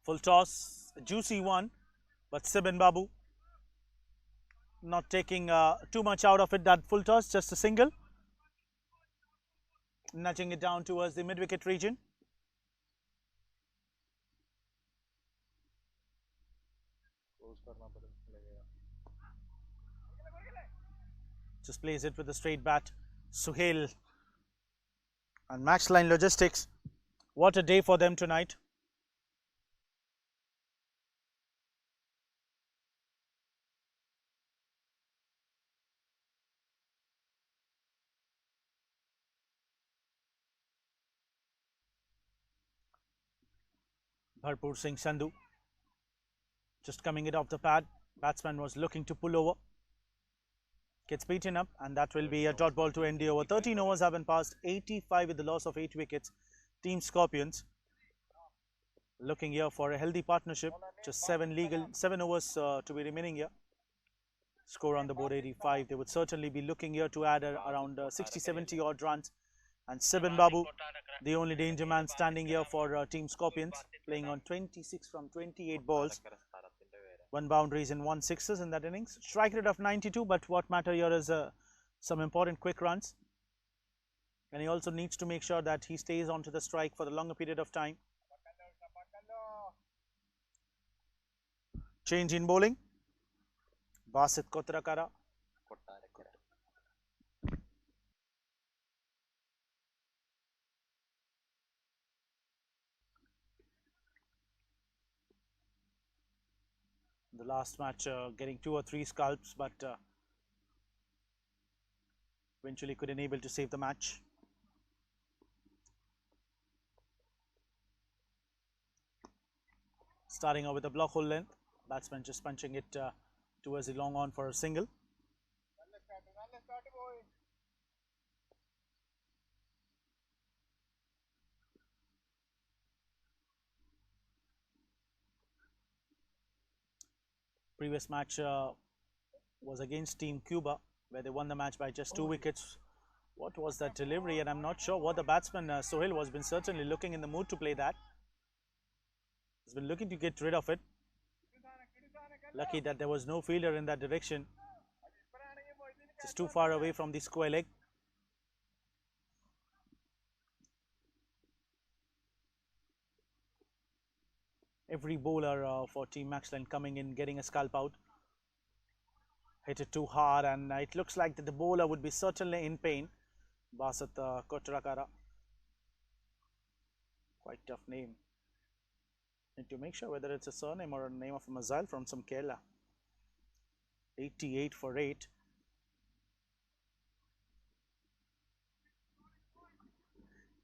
Full toss, a juicy one, but Sibin Babu not taking too much out of it. That full toss, just a single. Nudging it down towards the mid-wicket region. Just plays it with a straight bat. Suhail and MAXLINE Logistics. What a day for them tonight. Bharpur Singh Sandhu just coming it off the pad. Batsman was looking to pull over. Gets beaten up, and that will be a dot ball to end the over. 13 overs have been passed, 85 with the loss of 8 wickets. Team Scorpions looking here for a healthy partnership. Just 7 overs to be remaining here. Score on the board 85. They would certainly be looking here to add around 60-70 odd runs. And Sibin Babu, the only danger man standing here for Team Scorpions, playing on 26 from 28 balls. 1 boundaries and 1 sixes in that innings. Strike rate of 92, but what matter here is some important quick runs. And he also needs to make sure that he stays onto the strike for the longer period of time. Change in bowling. Basit Kotrakara. The last match getting 2 or 3 scalps, but eventually couldn't able to save the match. Starting out with a block hole length. Batsman just punching it towards the long on for a single. Previous match was against Team Cuba, where they won the match by just 2 wickets. What was that delivery? And I'm not sure what the batsman Sohail was been certainly looking in the mood to play that. He's been looking to get rid of it. Lucky that there was no fielder in that direction. Just too far away from the square leg. Every bowler for Team MAXLINE coming in, getting a scalp out. Hit it too hard, and it looks like that the bowler would be certainly in pain. Basit Kotrakara. Quite tough name. Need to make sure whether it's a surname or a name of a Mazal from some Kerala. 88 for 8.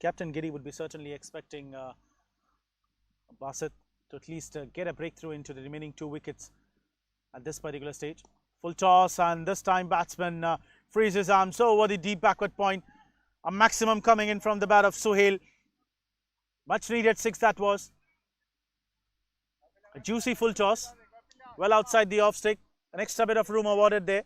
Captain Giri would be certainly expecting Basit to at least get a breakthrough into the remaining 2 wickets at this particular stage. Full toss, and this time batsman frees his arms over the deep backward point. A maximum coming in from the bat of Sohail. Much needed 6 that was. A juicy full toss, well outside the off stick. An extra bit of room awarded there.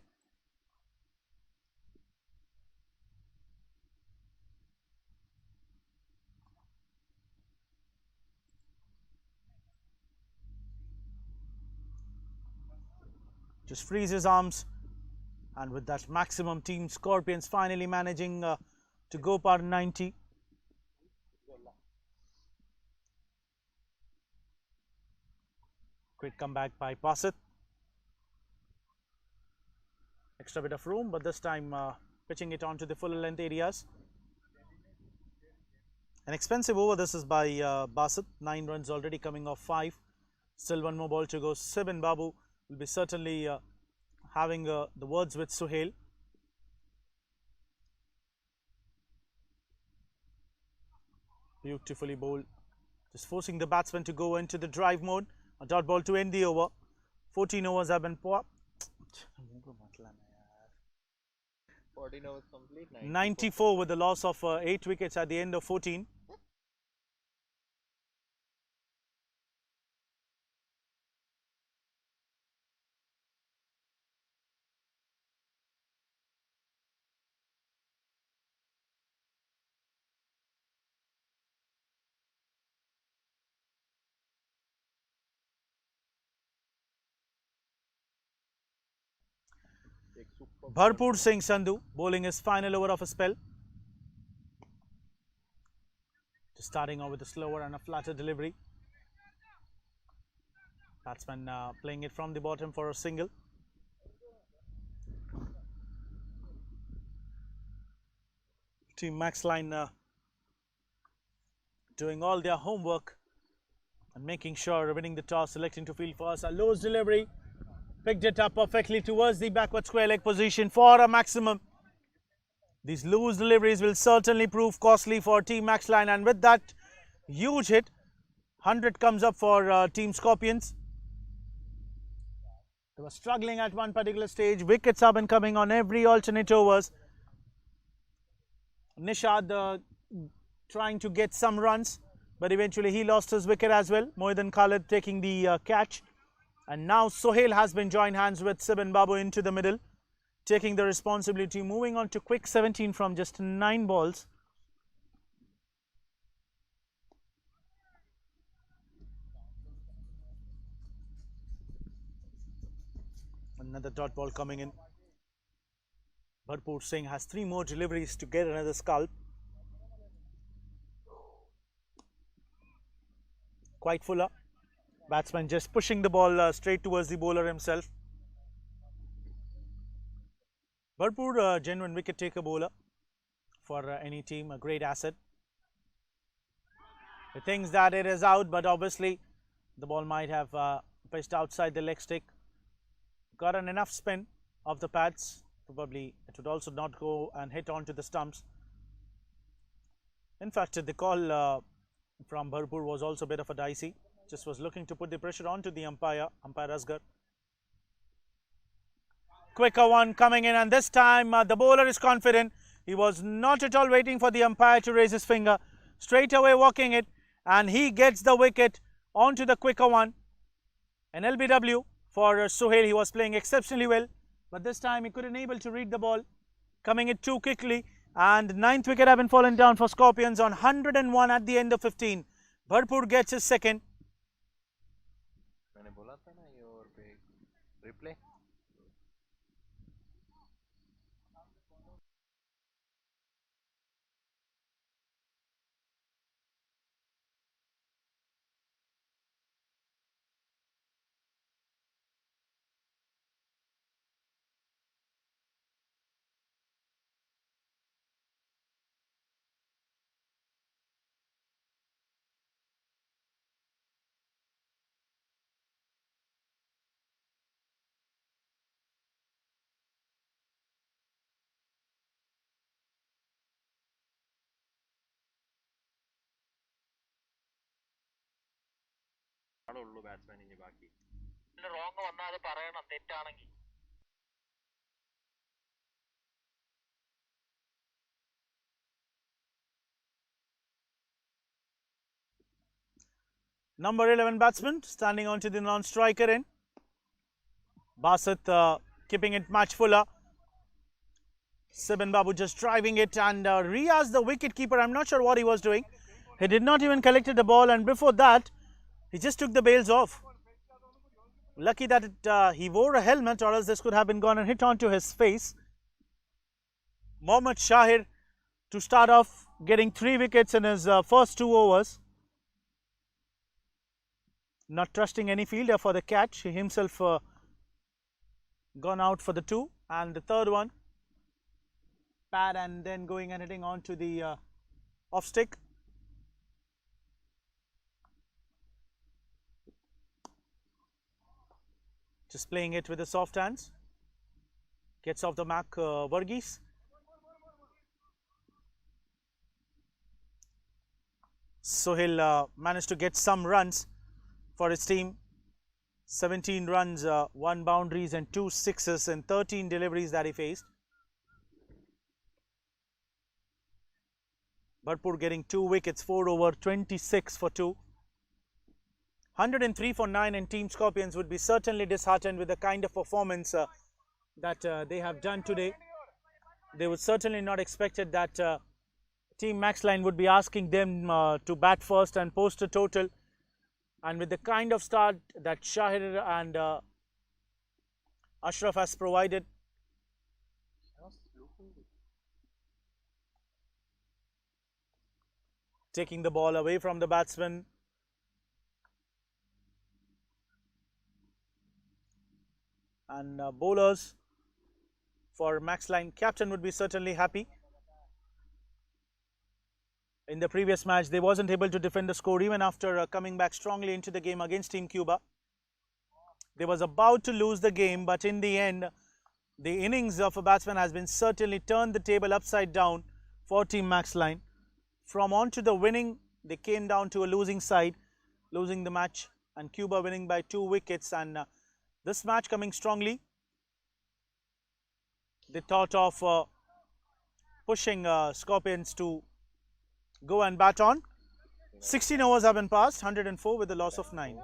Just frees his arms, and with that maximum, Team Scorpions finally managing to go par 90. Quick comeback by Basit. Extra bit of room, but this time pitching it onto the full length areas. An expensive over this is by Basit. 9 runs already coming off 5. Still 1 more ball to go. Sibin Babu will be certainly having the words with Sohail. Beautifully bowled. Just forcing the batsman to go into the drive mode. A dot ball to end the over. 14 overs have been popped. 14 overs complete. 94 with the loss of 8 wickets at the end of 14. Bharpur Singh Sandhu bowling his final over of a spell. Just starting out with a slower and a flatter delivery. Batsman playing it from the bottom for a single. Team MAXLINE doing all their homework and making sure winning the toss, selecting to field first. A loose delivery. Picked it up perfectly towards the backward square leg position for a maximum. These loose deliveries will certainly prove costly for Team MAXLINE, and with that huge hit, 100 comes up for Team Scorpions. They were struggling at one particular stage. Wickets have been coming on every alternate overs. Nishad trying to get some runs, but eventually he lost his wicket as well. Moeddin Khalid taking the catch. And now Sohail has been joined hands with Sibin Babu into the middle, taking the responsibility, moving on to quick 17 from just 9 balls. Another dot ball coming in. Bharpur Singh has 3 more deliveries to get another scalp. Quite fuller. Batsman just pushing the ball straight towards the bowler himself. Bharpur, genuine wicket taker bowler for any team, a great asset. He thinks that it is out, but obviously the ball might have pitched outside the leg stick. Got an enough spin of the pads. Probably it would also not go and hit onto the stumps. In fact, the call from Bharpur was also a bit of a dicey. Just was looking to put the pressure onto the umpire Asghar. Quicker one coming in, and this time the bowler is confident. He was not at all waiting for the umpire to raise his finger. Straight away walking it, and he gets the wicket onto the quicker one. An LBW for Sohail. He was playing exceptionally well, but this time he couldn't able to read the ball, coming it too quickly, and 9th wicket have been fallen down for Scorpions on 101 at the end of 15. Bharpur gets his second. मैंने बोला था ना ये over पे replay ഉള്ളൂ batsman ഇനി ബാക്കി wrong വന്നാൽ അത് പറയണം തെറ്റാണെങ്കിൽ. Number 11 batsman standing onto the non-striker end. Basit keeping it much fuller. Sibin Babu just driving it, and Riaz, the wicket keeper, I'm not sure what he was doing. He did not even collected the ball, and before that he just took the bails off. Lucky that he wore a helmet, or else this could have been gone and hit onto his face. Mohammad Shahir to start off, getting 3 wickets in his first 2 overs. Not trusting any fielder for the catch. He himself gone out for the 2, and the third one pad, and then going and hitting onto the off stick. Just playing it with the soft hands. Gets off the mark Varghese. Sohail managed to get some runs for his team. 17 runs, 1 boundaries and 2 sixes in 13 deliveries that he faced. Bharpur getting 2 wickets, 4 over 26 for 2. 103 for 9, and Team Scorpions would be certainly disheartened with the kind of performance that they have done today. They would certainly not expected that Team MAXLINE would be asking them to bat first and post a total. And with the kind of start that Shahir and Ashraf has provided, taking the ball away from the batsman. And bowlers for MAXLINE, captain would be certainly happy. In the previous match, they wasn't able to defend the score even after coming back strongly into the game against Team Cuba. They was about to lose the game, but in the end, the innings of a batsman has been certainly turned the table upside down for Team MAXLINE. From on to the winning, they came down to a losing side. losing the match, and Cuba winning by 2 wickets. And this match coming strongly. They thought of pushing Scorpions to go and bat on. 16 overs have been passed, 104 with a loss of 9.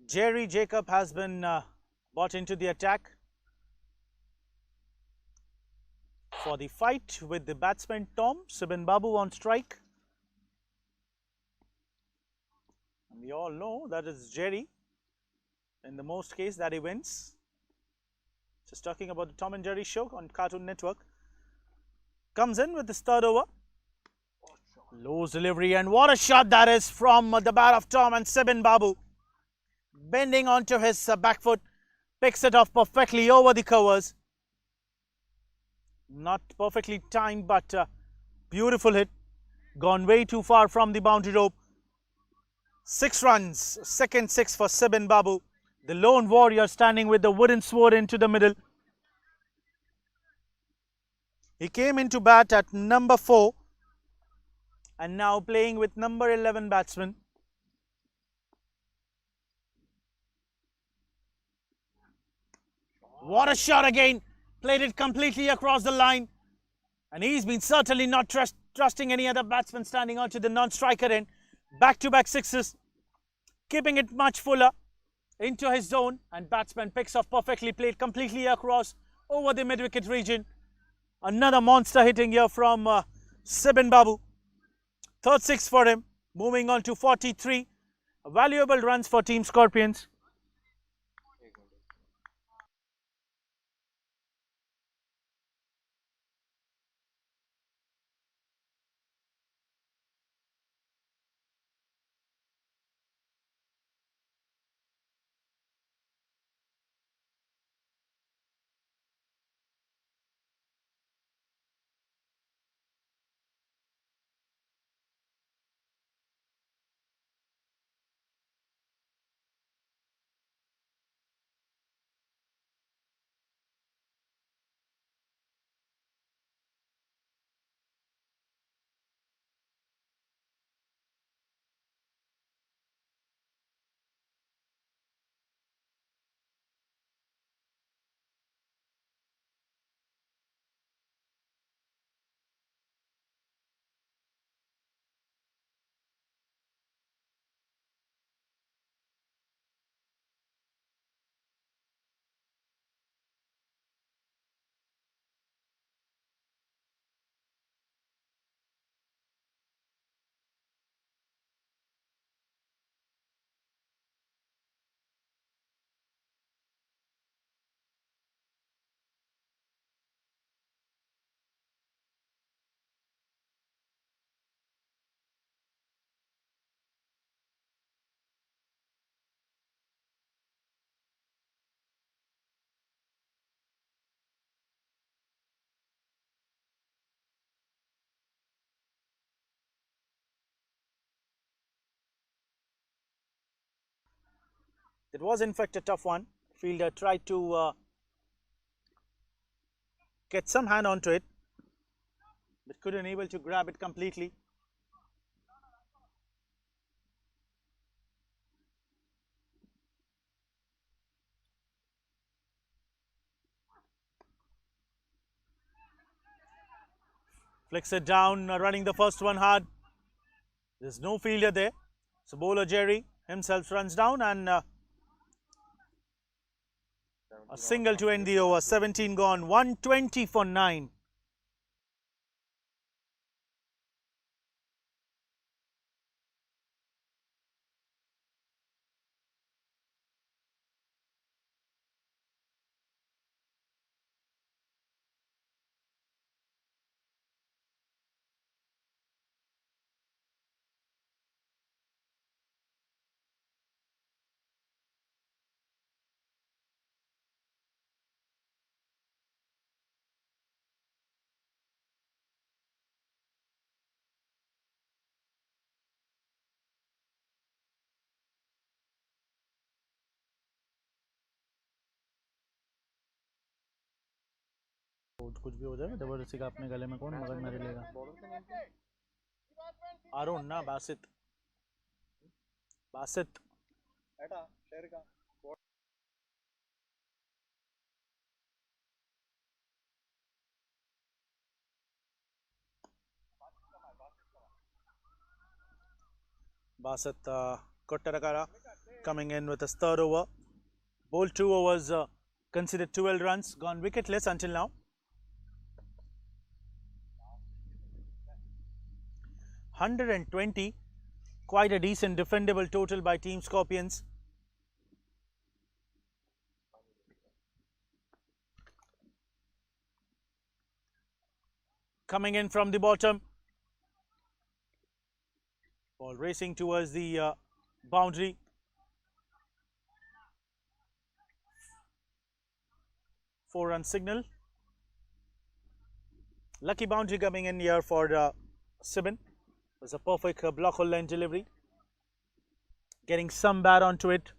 Jerry Jacob has been brought into the attack for the fight with the batsman Tom. Sibin Babu on strike. And we all know that is Jerry in the most case that he wins. Just talking about the Tom and Jerry show on Cartoon Network. Comes in with his third over. Low delivery, and what a shot that is from the bat of Tom, and Sibin Babu bending onto his back foot, picks it off perfectly over the covers. Not perfectly timed, but beautiful hit. Gone way too far from the boundary rope. 6 runs, second 6 for Sibin Babu. The lone warrior standing with the wooden sword into the middle. He came into bat at number 4 and now playing with number 11 batsman. What a shot again! Played it completely across the line. And he's been certainly not trusting any other batsman standing onto the non-striker end. Back-to-back sixes. Keeping it much fuller into his zone. And batsman picks off perfectly, played completely across over the mid-wicket region. Another monster hitting here from Sibin Babu. Third 6 for him. Moving on to 43. Valuable runs for Team Scorpions. It was in fact a tough one. Fielder tried to get some hand onto it, but couldn't able to grab it completely. Flicks it down, running the first one hard. There's no fielder there. So bowler Jerry himself runs down and A single to end the over. 17 gone. 120 for 9. कुछ भी हो जाए जबरदस्ती का अपने गले में कौन मगज मारी लेगा अरुण ना बासित बासित बेटा शेर का Basit Kottarakara coming in with his third over. Bowled 2 overs, considered 12 runs, gone wicketless until now. 120, quite a decent defendable total by Team Scorpions. Coming in from the bottom. Ball racing towards the boundary. Four-run signal. Lucky boundary coming in here for Sibin. It was a perfect block hole line delivery. Getting some bat onto it.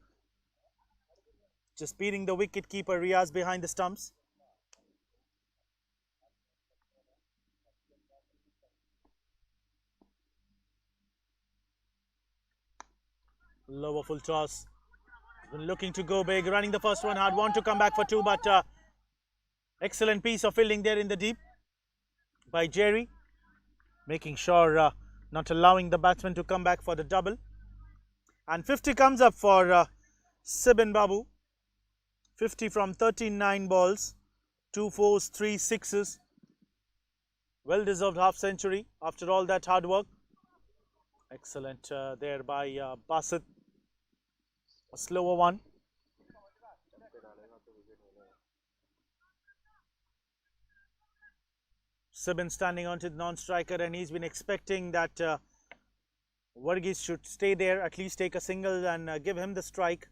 Just beating the wicket keeper Riaz behind the stumps. Lower full toss. Been looking to go big, running the first one hard, want to come back for 2, but excellent piece of fielding there in the deep by Jerry, making sure not allowing the batsman to come back for the double. And 50 comes up for Sibin Babu. 50 from 39 balls, 2 fours, 3 sixes. Well deserved half century after all that hard work. Excellent there by Basit. A slower one. Sibin standing onto the non-striker, and he's been expecting that Varghese should stay there, at least take a single and give him the strike.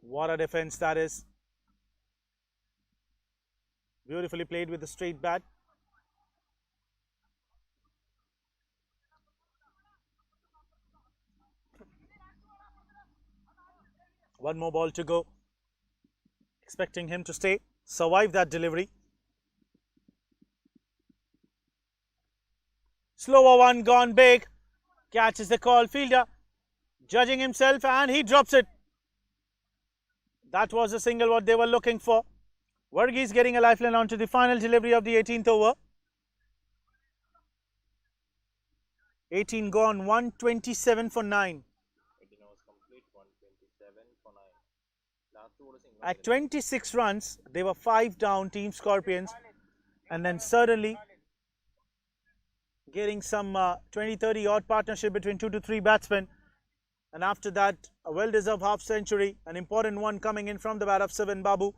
What a defense that is. Beautifully played with the straight bat. One more ball to go. Expecting him to stay, survive that delivery. Slower one, gone big. Catches the call, fielder judging himself, and he drops it. That was the single what they were looking for. Varghese getting a lifeline onto the final delivery of the 18th over. 18 gone, 127 for 9. 18 overs complete, 127 for 9. Last two overs single. At 26 runs, they were 5 down, Team Scorpions, and then suddenly getting some 20-30 odd partnership between 2 to 3 batsmen, and after that a well-deserved half century, an important one coming in from the bat of Sibin Babu,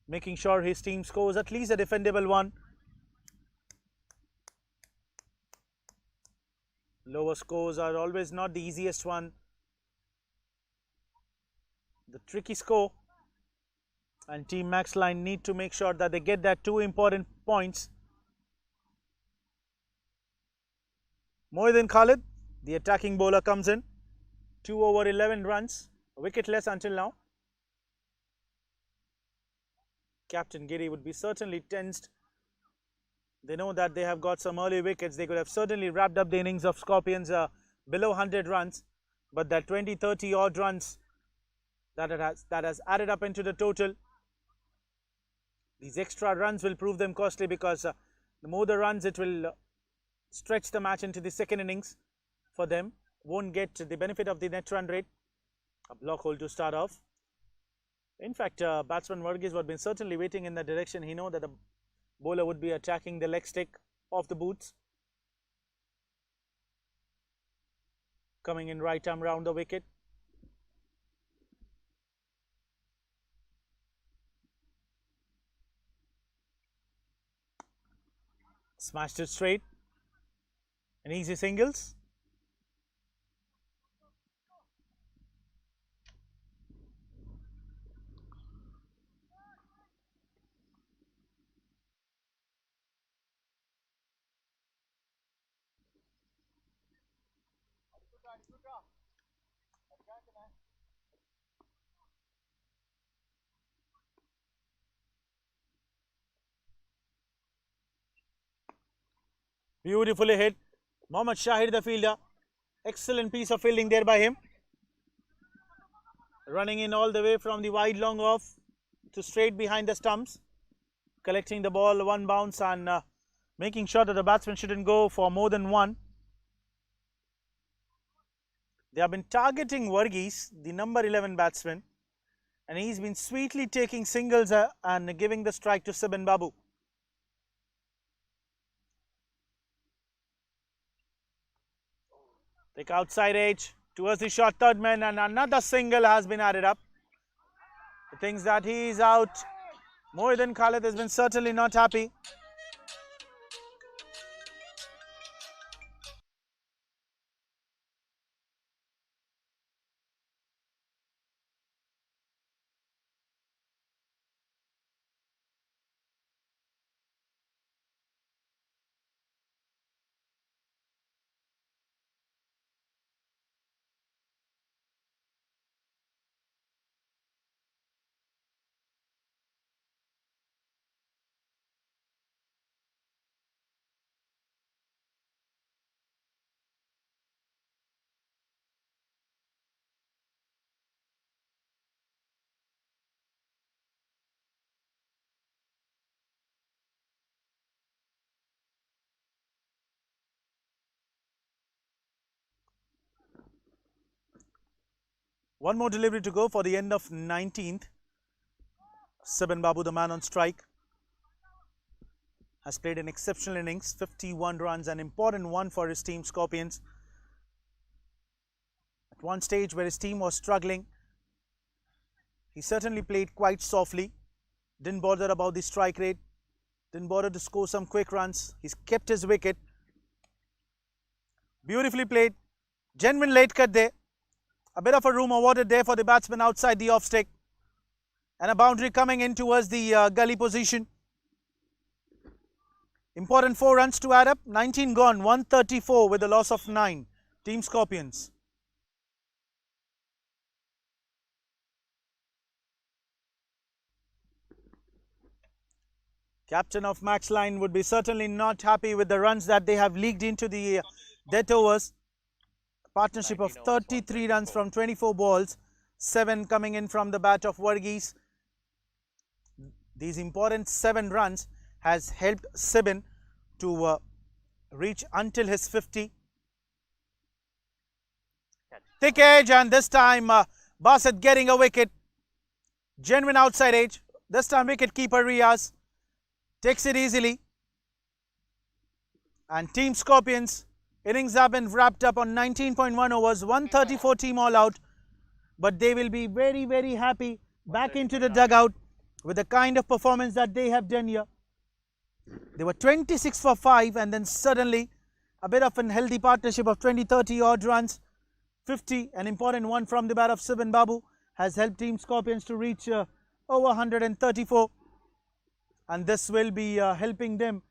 making sure his team scores at least a defendable one. Lower scores are always not the easiest one. The tricky score, and Team MAXLINE need to make sure that they get that 2 important points. Moeddin Khalid, the attacking bowler, comes in. 2 over 11 runs, wicketless until now. Captain Giri would be certainly tensed. They know that they have got some early wickets. They could have certainly wrapped up the innings of Scorpions below 100 runs. But that 20-30 odd runs that has added up into the total. These extra runs will prove them costly, because the more the runs, it will stretch the match into the second innings for them. Won't get the benefit of the net run rate. A block hole to start off. In fact, batsman Varghese would have been certainly waiting in that direction. He know that the bowler would be attacking the leg stick of the boots. Coming in right arm round the wicket. Smashed it straight. An easy singles. Beautifully hit. Mohammad Shahid, the fielder. Excellent piece of fielding there by him. Running in all the way from the wide long off to straight behind the stumps. Collecting the ball one bounce and making sure that the batsman shouldn't go for more than one. They have been targeting Varghese, the number 11 batsman, and he's been sweetly taking singles and giving the strike to Sibin Babu. Take outside edge towards the short third man, and another single has been added up. He thinks that he is out. Mohiuddin Khalid has been certainly not happy. One more delivery to go for the end of 19th. Sibin Babu, the man on strike, has played an exceptional innings, 51 runs, an important one for his team Scorpions. At one stage where his team was struggling, he certainly played quite softly, didn't bother about the strike rate, didn't bother to score some quick runs. He's kept his wicket. Beautifully played, genuine late cut there. A bit of a room awarded there for the batsman outside the off stick, and a boundary coming in towards the gully position. Important 4 runs to add up. 19 gone, 134 with a loss of 9. Team Scorpions. Captain of MAXLINE would be certainly not happy with the runs that they have leaked into the death overs. A partnership of 33 runs from 24 balls, 7 coming in from the bat of Varghese. These important 7 runs has helped Sibin to reach until his 50. Thick edge, and this time Bassett getting a wicket. Genuine outside edge. This time wicket keeper Riaz takes it easily. And Team Scorpions innings have been wrapped up on 19.1 overs, 134 team all out. But they will be very, very happy back into the dugout with the kind of performance that they have done here. They were 26 for 5, and then suddenly a bit of an healthy partnership of 20-30 odd runs. 50, an important one from the bat of Sibin Babu, has helped Team Scorpions to reach over 134. And this will be helping them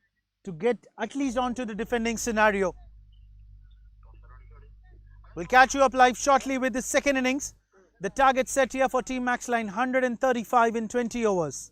to get at least onto the defending scenario. We'll catch you up live shortly with the second innings. The target set here for Team MAXLINE, 135 in 20 overs.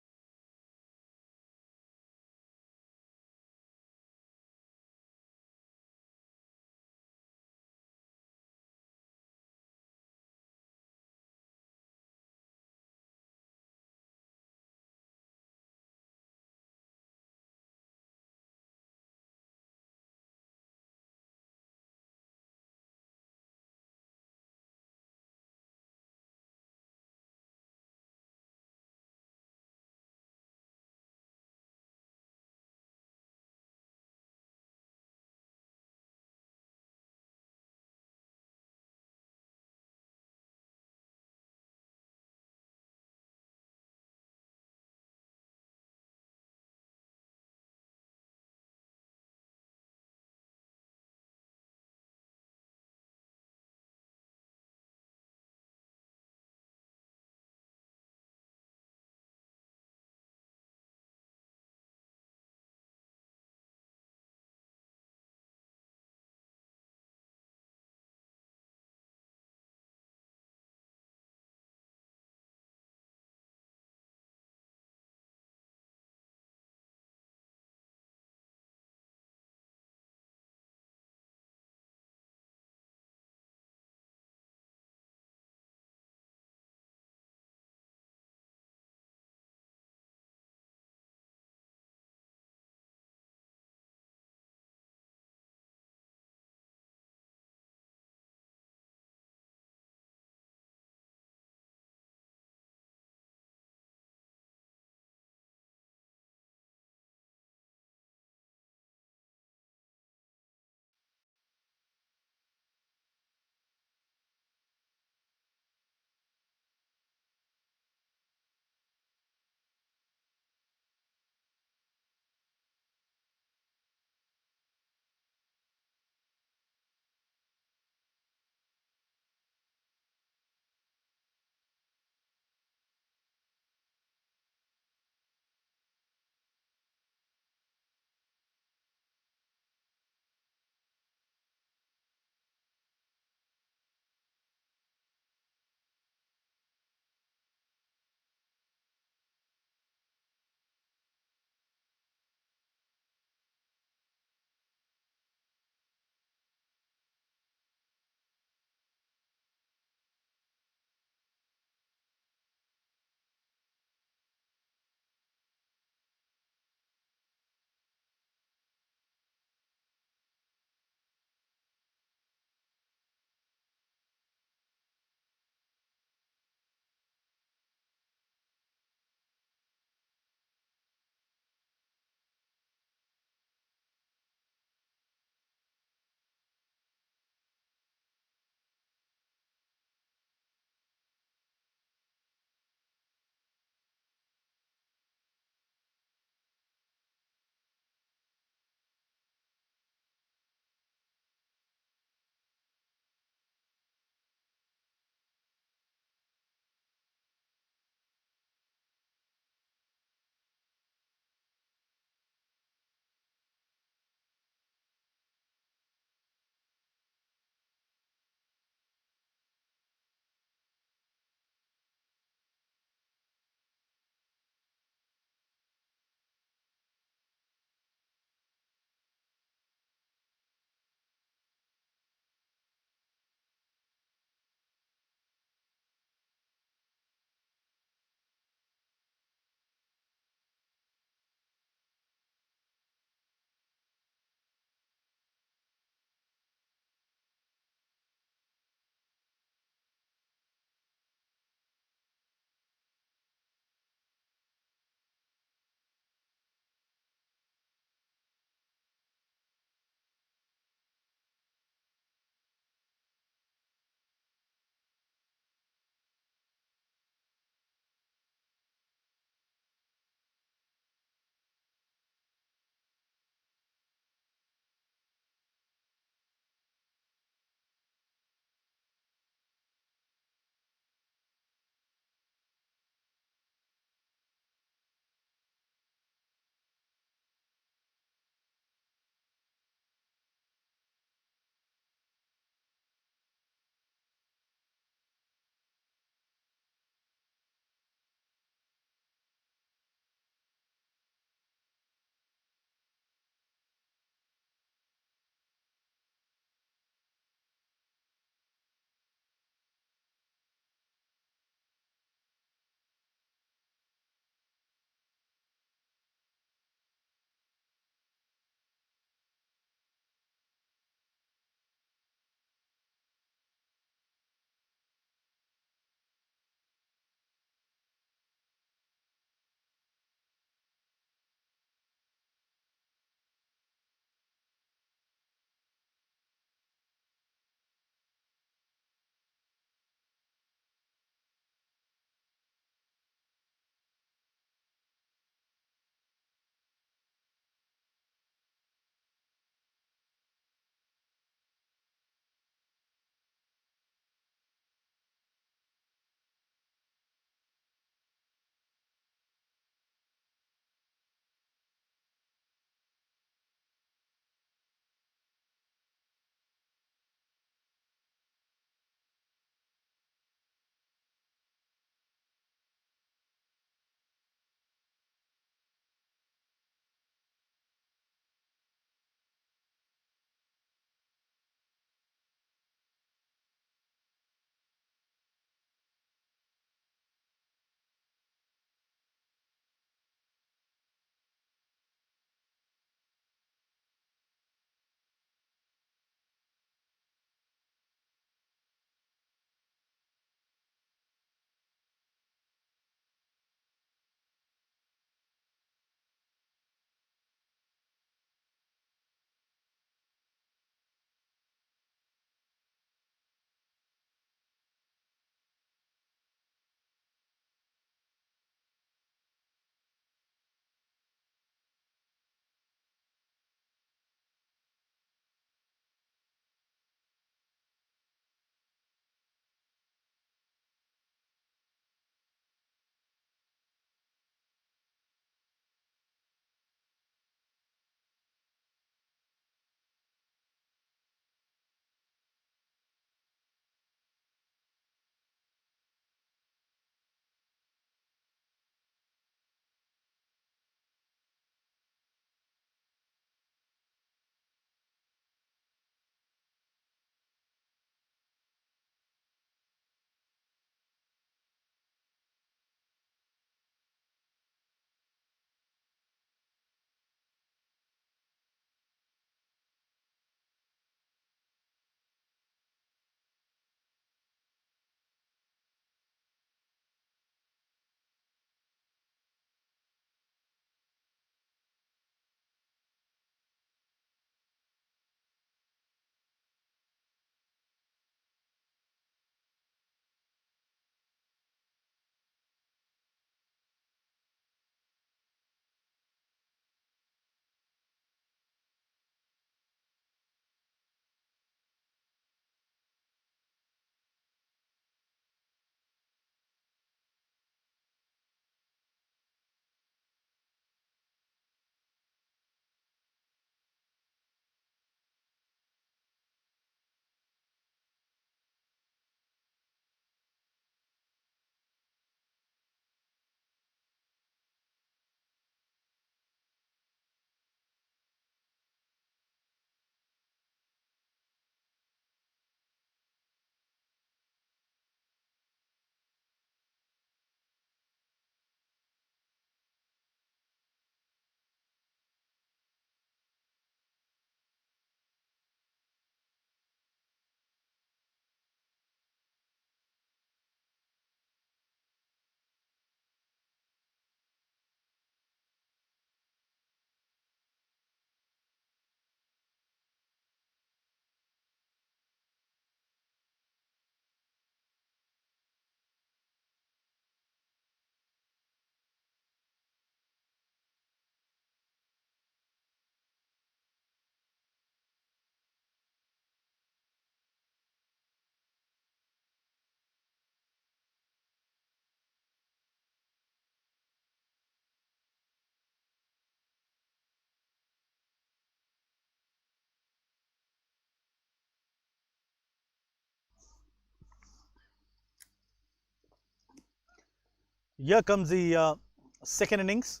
Here comes the second innings.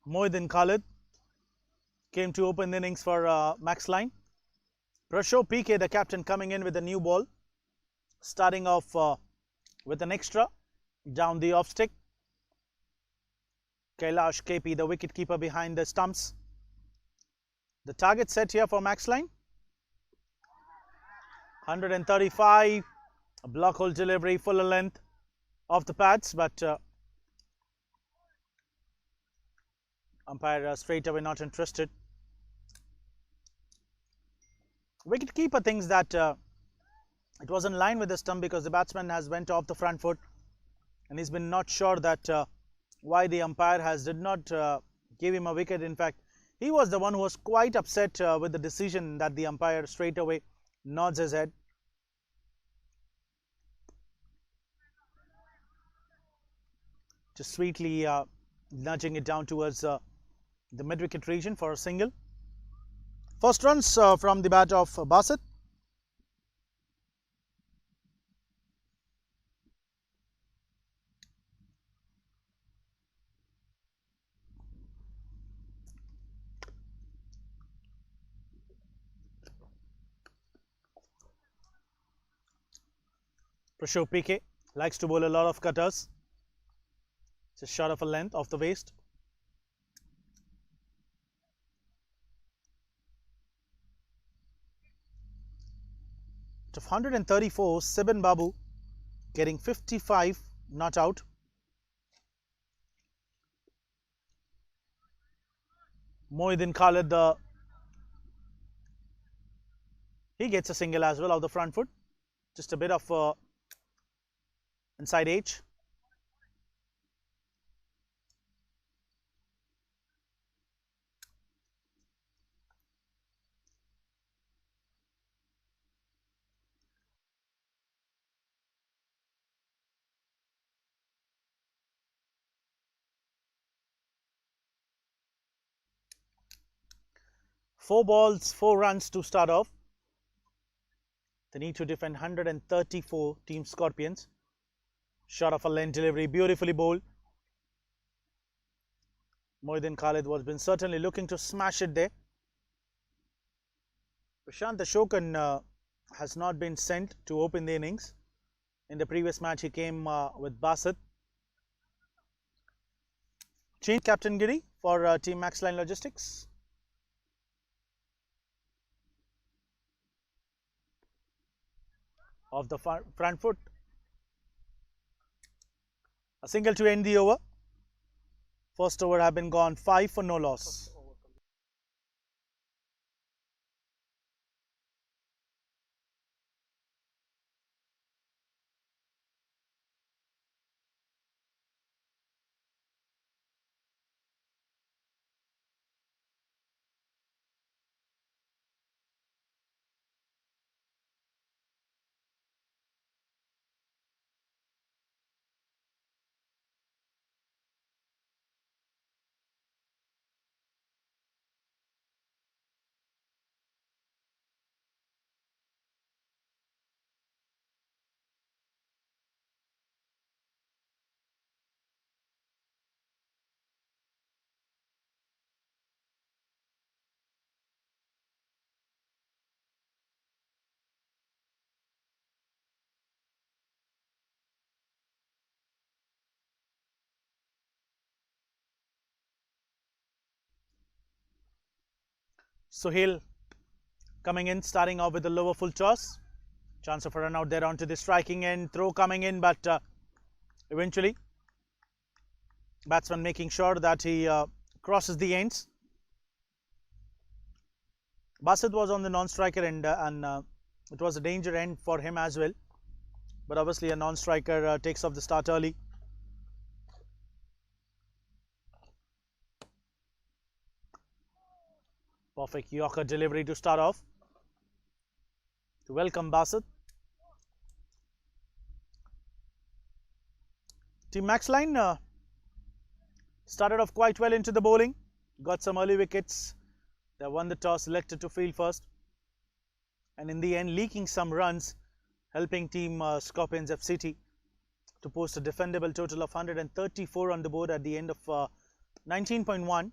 Mohiddin Khalid came to open the innings for MAXLINE. Prasho PK, the captain, coming in with a new ball, starting off with an extra down the off stick. Kailash KP, the wicketkeeper, behind the stumps. The target set here for MAXLINE, 135, a block hole delivery, fuller length of the pads, but umpire straight away not interested. Wicketkeeper thinks that it was in line with the stump because the batsman has went off the front foot, and he's been not sure that why the umpire did not give him a wicket. In fact, he was the one who was quite upset with the decision that the umpire straight away nods his head. Just sweetly nudging it down towards the mid-wicket region for a single. First runs from the bat of Basit. Prasho PK likes to bowl a lot of cutters. Just short of a length off the waist. Of 134, Sibin Babu getting 55, not out. Mohiddin Khalid, he gets a single as well off the front foot. Just a bit of inside edge. Four balls, 4 runs to start off. They need to defend 134 Team Scorpions. Short of a length delivery, beautifully bowled. Mohiddin Khalid was been certainly looking to smash it there. Prashant Ashokan has not been sent to open the innings. In the previous match, he came with Basit. Change Captain Giri for Team MAXLINE Logistics. Off the front foot. A single to end the over. First over have been gone 5 for no loss. Sohail coming in, starting off with the lower full toss. Chance of a run out there onto the striking end. Throw coming in, but eventually batsman making sure that he crosses the ends. Basit was on the non-striker end, and it was a danger end for him as well. But obviously a non-striker takes off the start early. Perfect Yorker delivery to start off, to welcome Basit. Team MAXLINE started off quite well into the bowling, got some early wickets. They won the toss, selected to field first, and in the end leaking some runs, helping Team Scorpions FCT to post a defendable total of 134 on the board at the end of 19.1.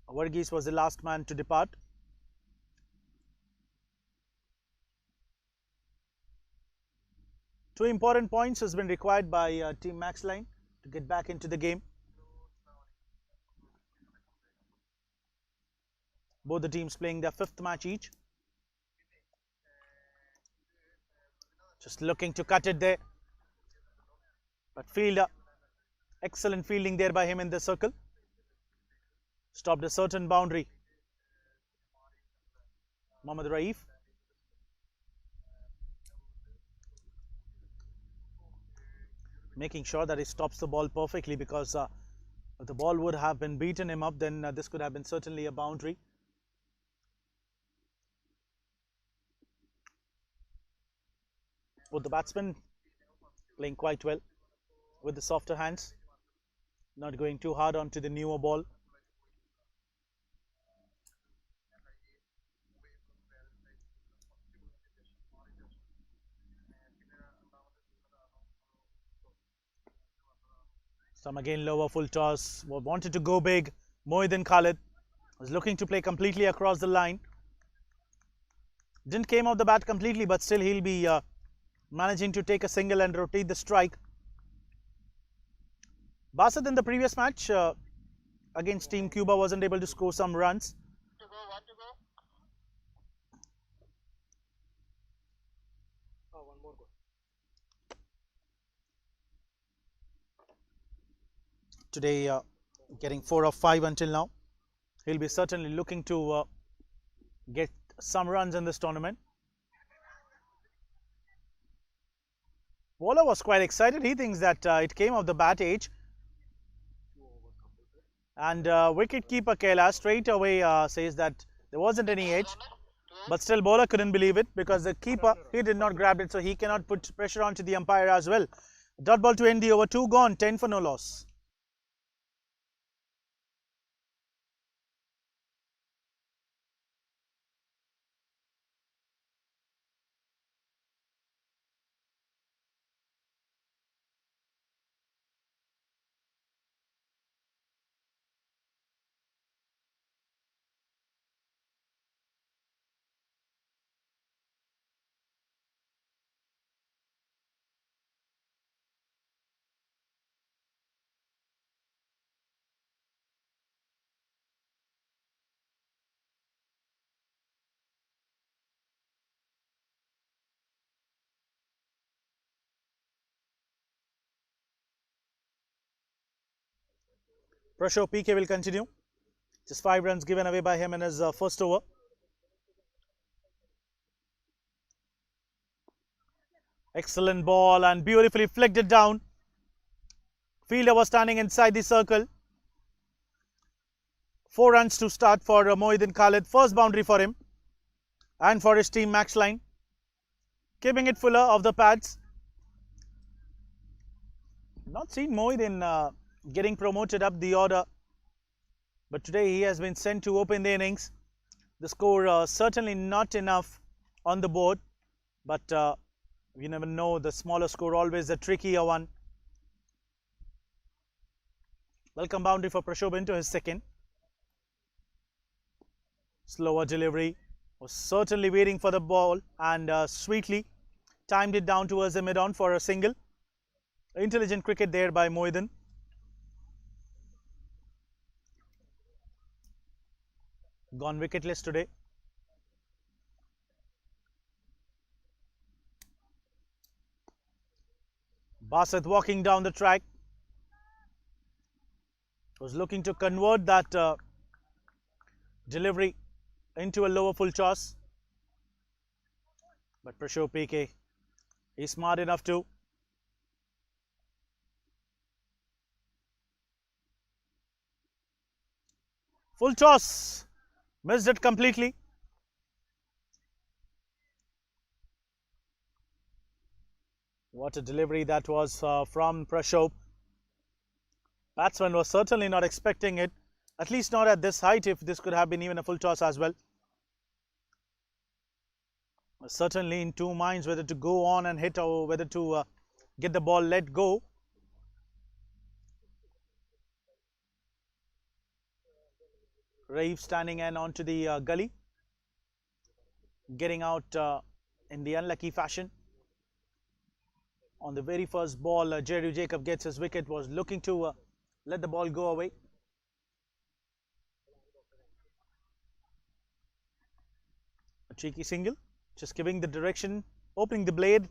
Varghese was the last man to depart. Two important points has been required by Team MAXLINE to get back into the game. Both the teams playing their 5th match each. Just looking to cut it there. But fielder, excellent fielding there by him in the circle. Stopped a certain boundary. Mohammad Raif. Making sure that he stops the ball perfectly, because if the ball would have been beaten him up, then this could have been certainly a boundary. Both the batsmen playing quite well with the softer hands, not going too hard onto the newer ball. Some again lower full toss, wanted to go big. Moeddin Khalid was looking to play completely across the line. Didn't came off the bat completely, but still he'll be managing to take a single and rotate the strike. Bassett in the previous match against Team Cuba wasn't able to score some runs. To go, one to go. Oh, one more goal. Today getting 4 of 5 until now. He'll be certainly looking to get some runs in this tournament. Bowler was quite excited. He thinks that it came off the bat edge. And wicket-keeper Kailash straight away says that there wasn't any edge. But still bowler couldn't believe it, because the keeper, he did not grab it, so he cannot put pressure onto the umpire as well. Dot ball to end the over, 2 gone, 10 for no loss. Prashov PK will continue. Just 5 runs given away by him in his first over. Excellent ball and beautifully flicked it down. Fielder was standing inside the circle. 4 runs to start for Moeddin Khalid. First boundary for him and for his team MAXLINE. Keeping it fuller of the pads. Not seen Moeddin getting promoted up the order, but today he has been sent to open the innings. The score certainly not enough on the board, but you never know, the smaller score always a trickier one. Welcome boundary for Prashov into his second. Slower delivery, was certainly waiting for the ball and sweetly timed it down towards the mid-on for a single. Intelligent cricket there by Moeddin. Gone wicketless today. Bassett walking down the track. Was looking to convert that delivery into a lower full toss. But Prashov PK is smart enough to. Full toss. Missed it completely. What a delivery that was from Prashov. Batsman was certainly not expecting it, at least not at this height, if this could have been even a full toss as well. Certainly in two minds whether to go on and hit or whether to get the ball let go. Raif standing in onto the gully, getting out in the unlucky fashion. On the very first ball, Jerry Jacob gets his wicket, was looking to let the ball go away. A cheeky single, just giving the direction, opening the blade.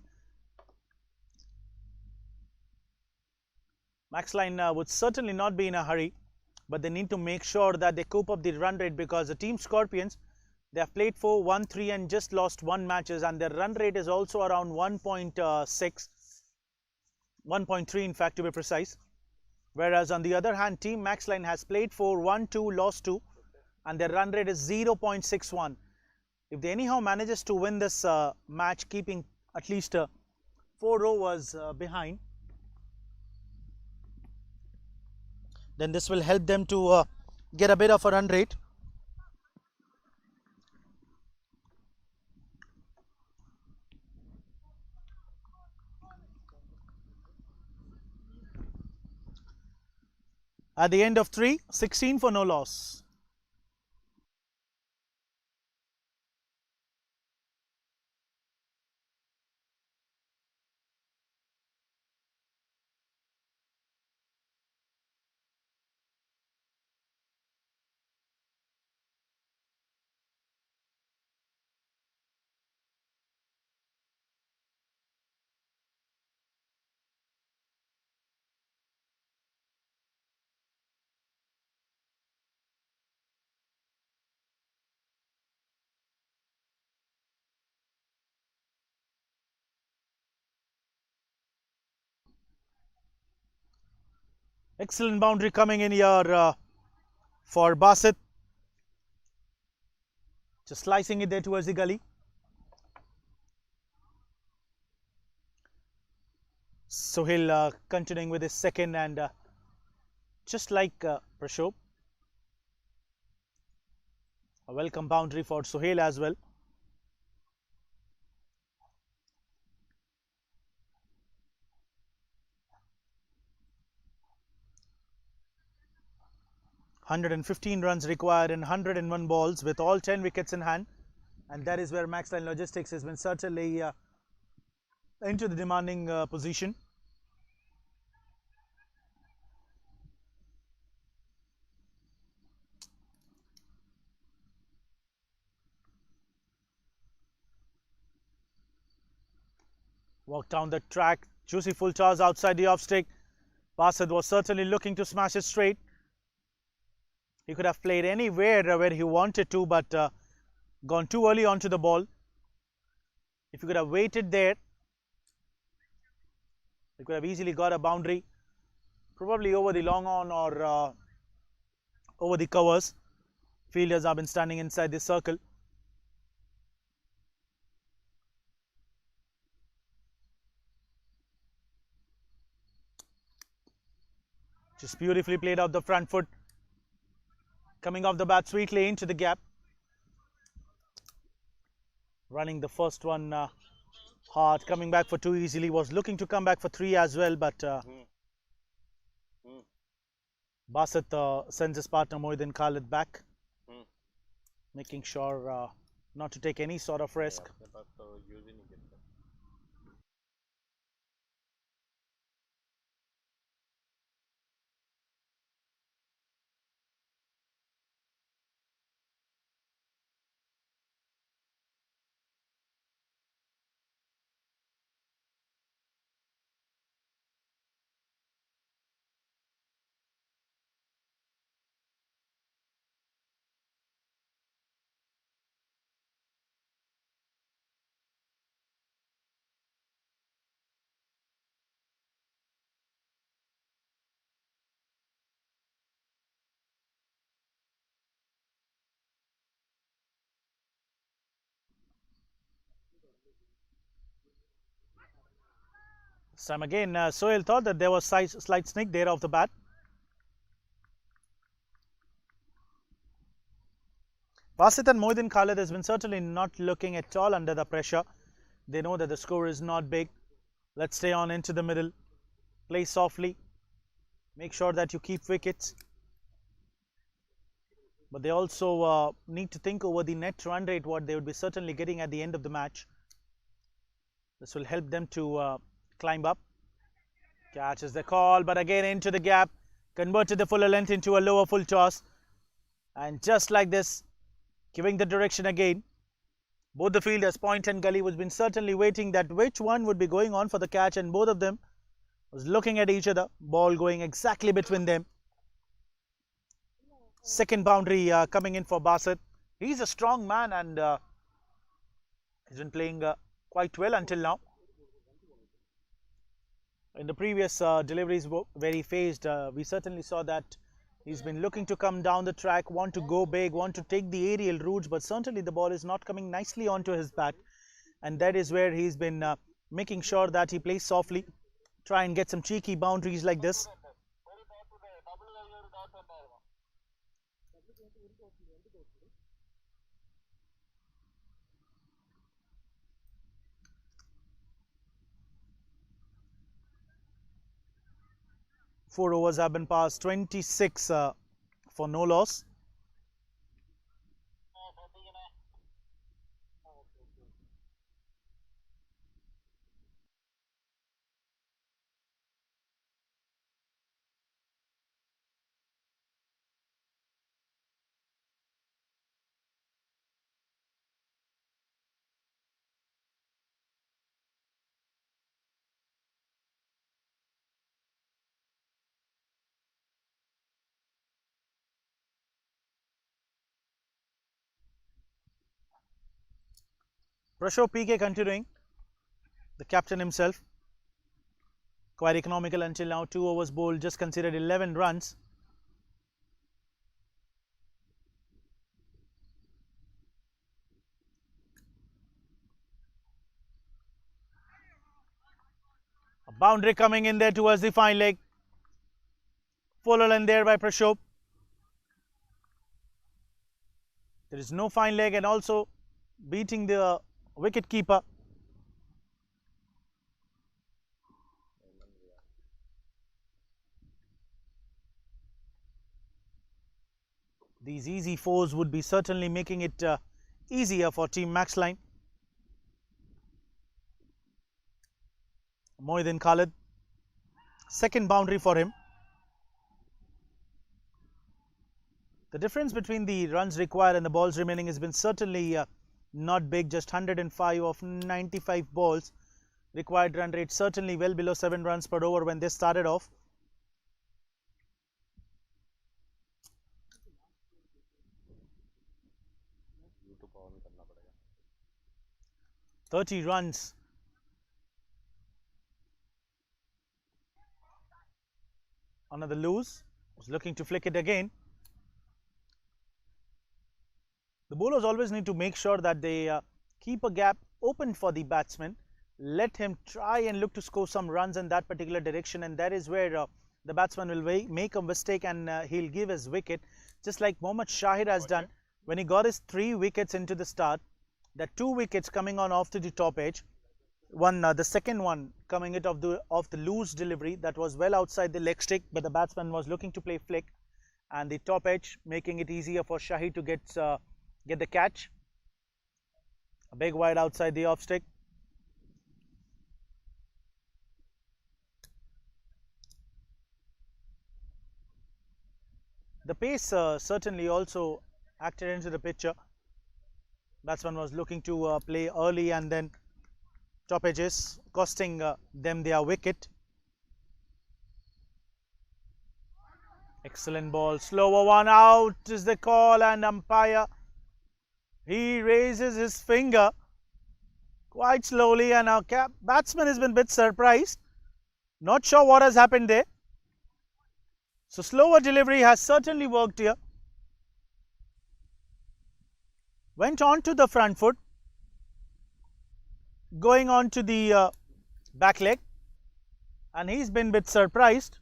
MAXLINE would certainly not be in a hurry, but they need to make sure that they cope up the run rate, because the team Scorpions, they have played 4, 1, 3 and just lost 1 matches, and their run rate is also around 1.6, 1.3 in fact to be precise. Whereas on the other hand, team MAXLINE has played 4, 1, 2, lost 2 and their run rate is 0.61. If they anyhow manages to win this match, keeping at least 4 overs behind, then this will help them to get a bit of a run rate. At the end of 3, 16 for no loss. Excellent boundary coming in here for Basit. Just slicing it there towards the gully. Sohail continuing with his second, and just like Prashop, a welcome boundary for Sohail as well. (115 runs required in 101 balls with all 10 wickets in hand), and that is where MAXLINE Logistics has been certainly into the demanding position. Walk down the track, juicy full toss outside the off stick. Basit was certainly looking to smash it straight. He could have played anywhere where he wanted to, but gone too early onto the ball. If he could have waited there, he could have easily got a boundary, probably over the long on or over the covers. Fielders have been standing inside the circle. Just beautifully played out the front foot, coming off the bat sweetly into the gap. Running the first one hard, coming back for 2 easily, was looking to come back for 3 as well, but Basit sends his partner Mohiddin Khalid back, making sure not to take any sort of risk. This time again, Sohail thought that there was slight sneak there off the bat. Basit and Moidin Khalid has been certainly not looking at all under the pressure. They know that the score is not big. Let's stay on into the middle. Play softly. Make sure that you keep wickets. But they also need to think over the net run rate, what they would be certainly getting at the end of the match. This will help them to climb up. Catches the call, but again into the gap. Converted the fuller length into a lower full toss. And just like this, giving the direction again. Both the fielders, Point and Gully, was been certainly waiting that which one would be going on for the catch, and both of them was looking at each other. Ball going exactly between them. Second boundary coming in for Basit. He's a strong man and he's been playing quite well until now. In the previous deliveries where he faced, we certainly saw that he's been looking to come down the track, want to go big, want to take the aerial routes, but certainly the ball is not coming nicely onto his bat. And that is where he's been making sure that he plays softly, try and get some cheeky boundaries like this. Four overs have been passed, 26 for no loss. Prashov PK continuing, the captain himself. Quite economical until now, 2 overs bowled, just considered 11 runs. A boundary coming in there towards the fine leg. Fuller in there by Prashov. There is no fine leg and also beating the wicket keeper. These easy fours would be certainly making it easier for team MAXLINE. Moidin Khalid, second boundary for him. The difference between the runs required and the balls remaining has been certainly not big, just 105 of 95 balls. Required run rate certainly well below 7 runs per over when they started off. "30 runs. Another loose. Was looking to flick it again. The bowlers always need to make sure that they keep a gap open for the batsman. Let him try and look to score some runs in that particular direction, and that is where the batsman will make a mistake and he'll give his wicket, just like Mohammad Shahid has done when he got his 3 wickets into the start. The 2 wickets coming on off to the top edge. The second one coming it off the loose delivery that was well outside the leg stick, but the batsman was looking to play flick, and the top edge making it easier for Shahid to get the catch. A big wide outside the off stick. The pace certainly also acted into the picture. Batsman was looking to play early and then top edges, costing them their wicket. Excellent ball, slower one, out is the call, and umpire, he raises his finger quite slowly, and our batsman has been a bit surprised. Not sure what has happened there. So slower delivery has certainly worked here. Went on to the front foot, going on to the back leg, and he's been a bit surprised.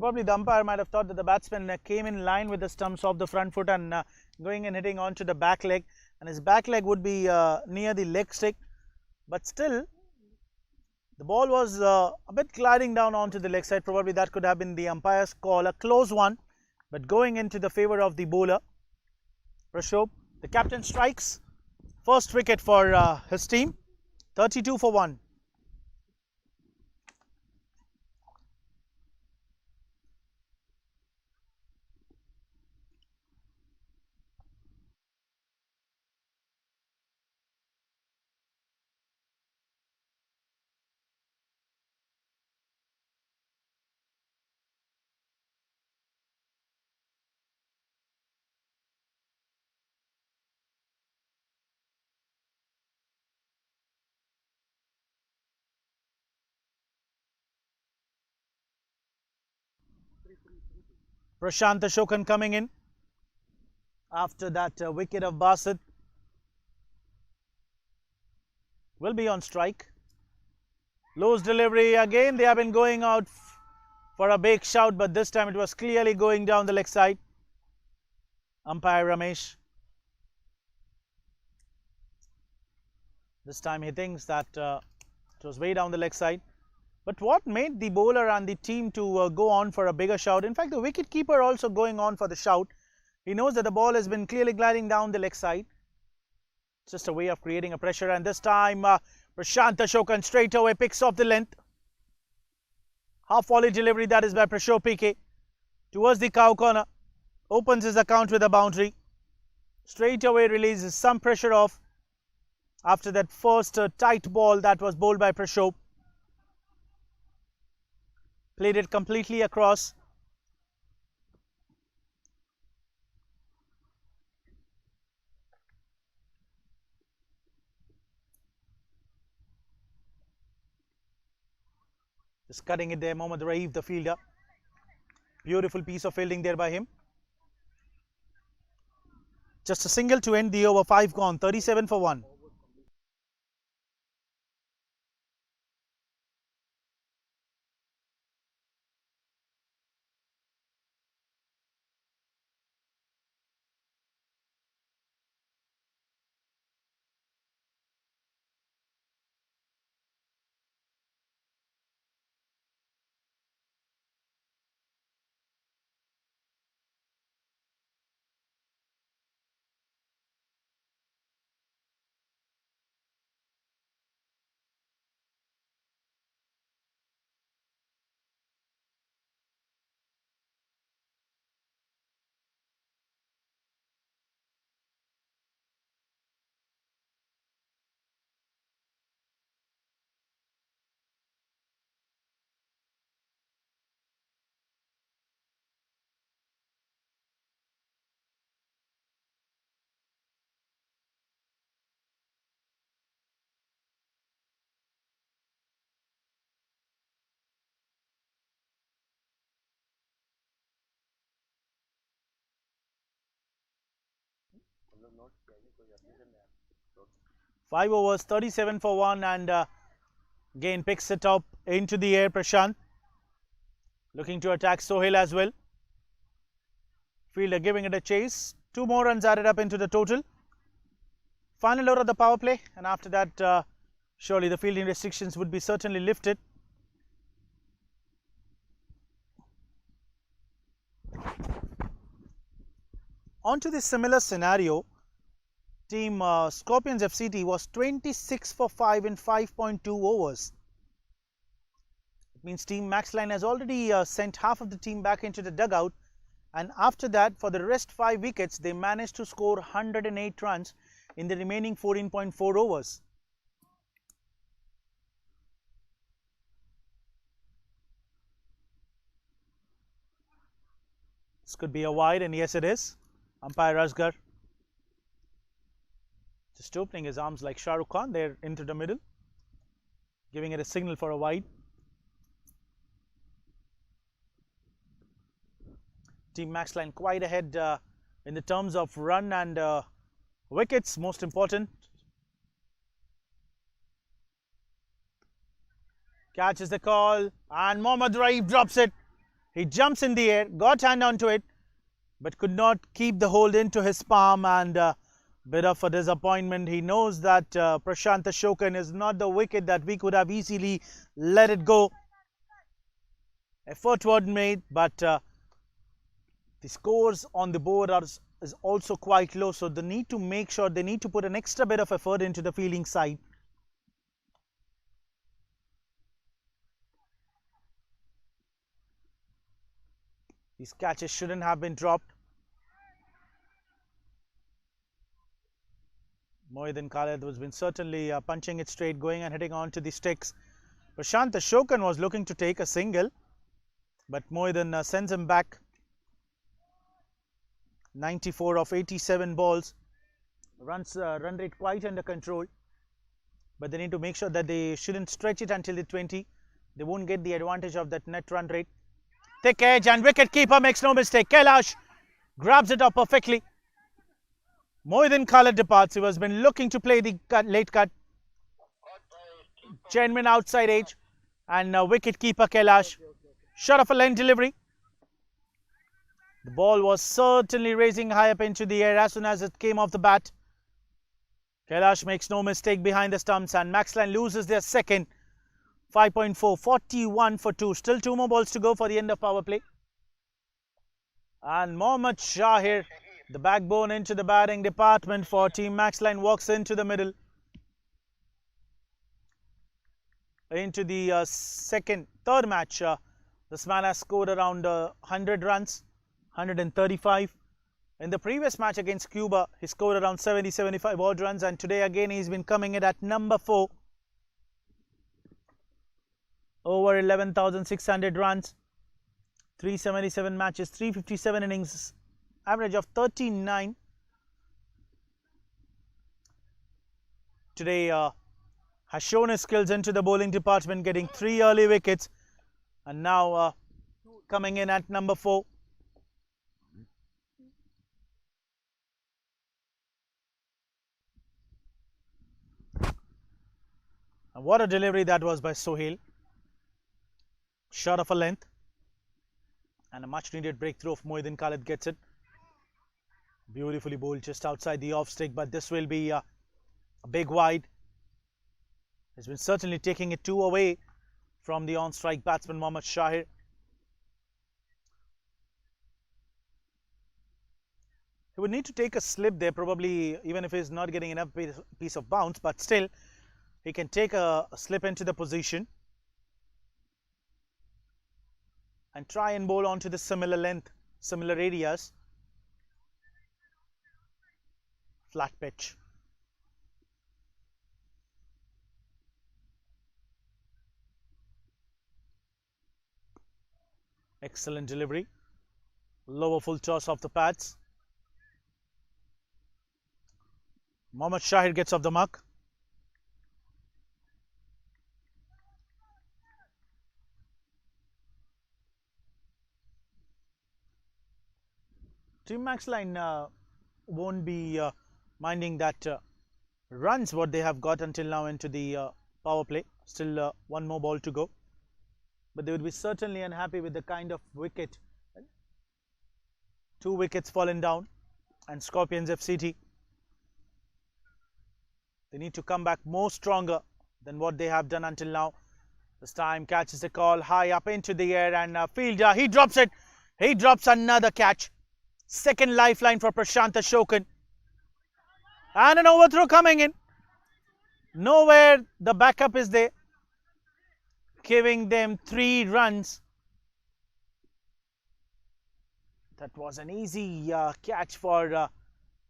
Probably the umpire might have thought that the batsman came in line with the stumps of the front foot and going and hitting onto the back leg, and his back leg would be near the leg stick, but still the ball was a bit gliding down onto the leg side. Probably that could have been the umpire's call, a close one, but going into the favour of the bowler. Prashop, the captain, strikes first wicket for his team, 32 for 1. Prashant Ashokan coming in after that wicket of Basit will be on strike. Loose delivery again. They have been going out for a big shout, but this time it was clearly going down the leg side. Umpire Ramesh. This time he thinks that it was way down the leg side. But what made the bowler and the team to go on for a bigger shout? In fact, the wicket-keeper also going on for the shout. He knows that the ball has been clearly gliding down the leg side. It's just a way of creating a pressure, and this time Prashant Ashokan straight away picks off the length. Half volley delivery, that is by Prashop PK towards the cow corner. Opens his account with a boundary. Straight away releases some pressure off after that first tight ball that was bowled by Prashop. Played it completely across. Just cutting it there, Mohammad Raif, the fielder. Beautiful piece of fielding there by him. Just a single to end the over, 5 gone, 37 for 1. मतलब note किया कि कोई official नहीं 5 overs, 37 for 1, and again picks it up into the air. Prashant looking to attack Sohail as well. Fielder giving it a chase. 2 more runs added up into the total. Final over of the power play, and after that surely the fielding restrictions would be certainly lifted. On to this similar scenario, team Scorpions FCT was 26 for 5 in 5.2 overs. It means team MAXLINE has already sent half of the team back into the dugout, and after that for the rest 5 wickets they managed to score 108 runs in the remaining 14.4 overs. This could be a wide, and yes it is. Umpire Asghar just opening his arms like Shah Rukh Khan there into the middle, giving it a signal for a wide. Team MAXLINE quite ahead in the terms of run and wickets, most important. Catches the call, and Mohammad Raif drops it. He jumps in the air, got hand onto it, but could not keep the hold into his palm, and bit of a disappointment. He knows that Prashant Ashokan is not the wicket that we could have easily let it go. Effort was made, but the scores on the board is also quite low, so they need to make sure they need to put an extra bit of effort into the fielding side. These catches shouldn't have been dropped. Mohiddin Khalid has been certainly punching it straight, going and hitting onto the sticks. Prashant Ashokan was looking to take a single, but Mohiddin sends him back. 94 of 87 balls. Run rate quite under control, but they need to make sure that they shouldn't stretch it until the 20. They won't get the advantage of that net run rate. Thick edge, and wicket keeper makes no mistake. Kailash grabs it up perfectly. Mohiddin Khalid departs. He has been looking to play the late cut. Genuine outside edge, and wicket keeper Kailash. Shot of a length delivery. The ball was certainly raising high up into the air as soon as it came off the bat. Kailash makes no mistake behind the stumps, and MAXLINE loses their second. 5.4, 41 for 2. Still 2 more balls to go for the end of power play. And Mohammad Shahir, the backbone into the batting department for Team MAXLINE, walks into the middle. Into the third match, this man has scored around 100 runs, 135. In the previous match against Cuba, he scored around 70-75 odd runs, and today again he's been coming in at number 4. Over 11,600 runs, 377 matches, 357 innings, average of 39. Today has shown his skills into the bowling department, getting 3 early wickets, and now coming in at number 4. And what a delivery that was by Sohail. Shot of a length, and a much needed breakthrough of Mohiddin Khalid gets it. Beautifully bowled just outside the off stick, but this will be a big wide. He's been certainly taking it 2 away from the on strike batsman Mohammad Shahir. He would need to take a slip there, probably, even if he's not getting enough piece of bounce, but still he can take a slip into the position and try and bowl onto the similar length, similar areas. Flat pitch. Excellent delivery. Lower full toss off the pads. Mohammad Shahir gets off the mark. Team MAXLINE won't be minding that runs what they have got until now into the power play. Still 1 more ball to go, but they would be certainly unhappy with the kind of wicket. 2 wickets fallen down, and Scorpions FCT, they need to come back more stronger than what they have done until now. This time catches the call high up into the air, and fielder, he drops it. He drops another catch. Second lifeline for Prashant Ashokan. And an overthrow coming in. Nowhere the backup is there, giving them 3 runs. That was an easy catch for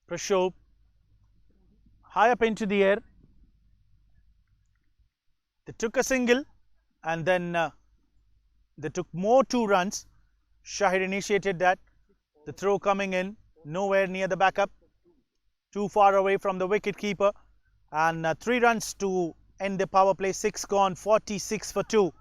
Prashant. High up into the air. They took a single, and then they took more 2 runs. Shahid initiated that. The throw coming in, nowhere near the backup, too far away from the wicket keeper, and 3 runs to end the power play. 6 gone, 46 for 2.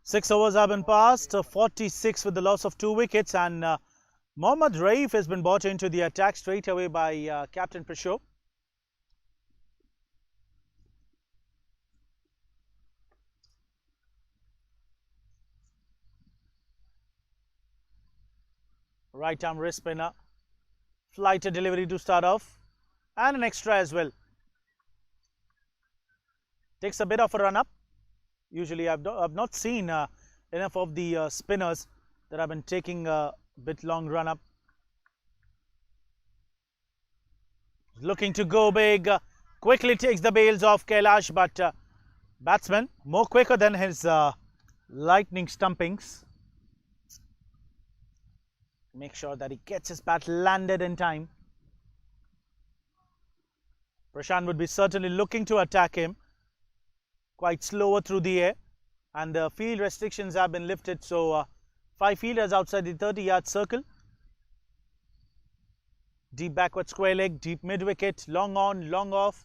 6 overs have been passed, 46 with the loss of 2 wickets, and Mohammad Raif has been brought into the attack straight away by Captain Prasho. Right arm wrist spinner, flighter delivery to start off, and an extra as well. Takes a bit of a run up. Usually I've not seen enough of the spinners that have been taking a bit long run up. Looking to go big, quickly takes the bails off Kailash, but batsman more quicker than his lightning stumpings. Make sure that he gets his bat landed in time. Prashant would be certainly looking to attack him. Quite slower through the air, and the field restrictions have been lifted, so 5 fielders outside the 30-yard circle. Deep backward square leg, deep mid wicket, long on, long off,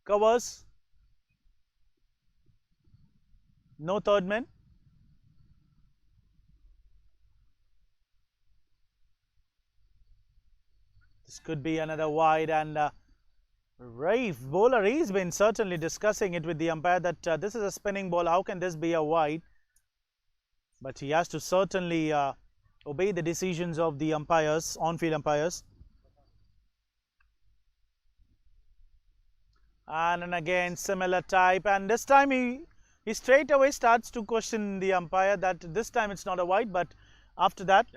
covers. No third man. This could be another wide, and Raif, bowler, he's been certainly discussing it with the umpire that this is a spinning ball, how can this be a wide? But he has to certainly obey the decisions of the umpires, on-field umpires. And again similar type, and this time he straight away starts to question the umpire that this time it's not a wide, but after that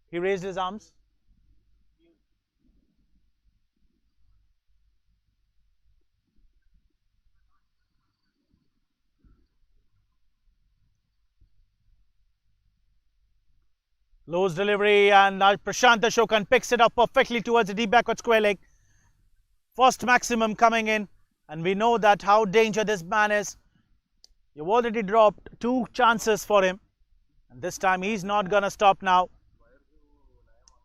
he raised his arms. Lowe's delivery, and Prashant Ashokan picks it up perfectly towards the deep backward square leg. First maximum coming in, and we know that how dangerous this man is. You've already dropped 2 chances for him, and this time he's not gonna stop now.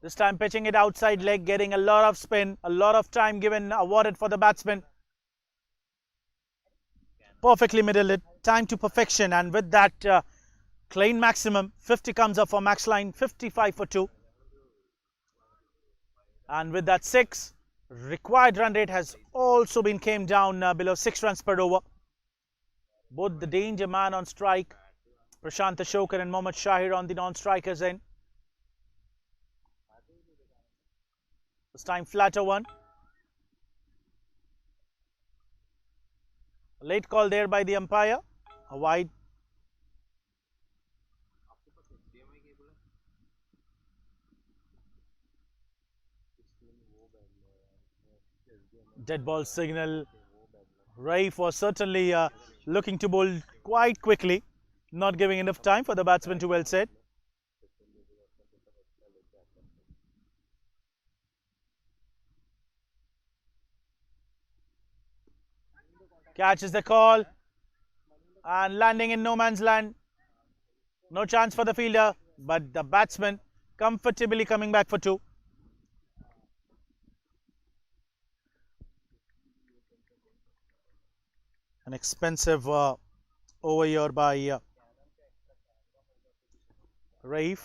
This time pitching it outside leg, getting a lot of spin, a lot of time given awarded for the batsman. Perfectly middled it, time to perfection, and with that clean maximum, 50 comes up for MAXLINE, 55 for 2. And with that 6, required run rate has also been came down below 6 runs per over. Both the danger man on strike, Prashant Ashokan, and Mohammad Shahir on the non-strikers end. This time flatter one. A late call there by the umpire, a wide. Dead ball signal. Raif was certainly looking to bowl quite quickly, not giving enough time for the batsman to well set. Catches the call, and landing in no man's land. No chance for the fielder, but the batsman comfortably coming back for 2. An expensive over here by Raif.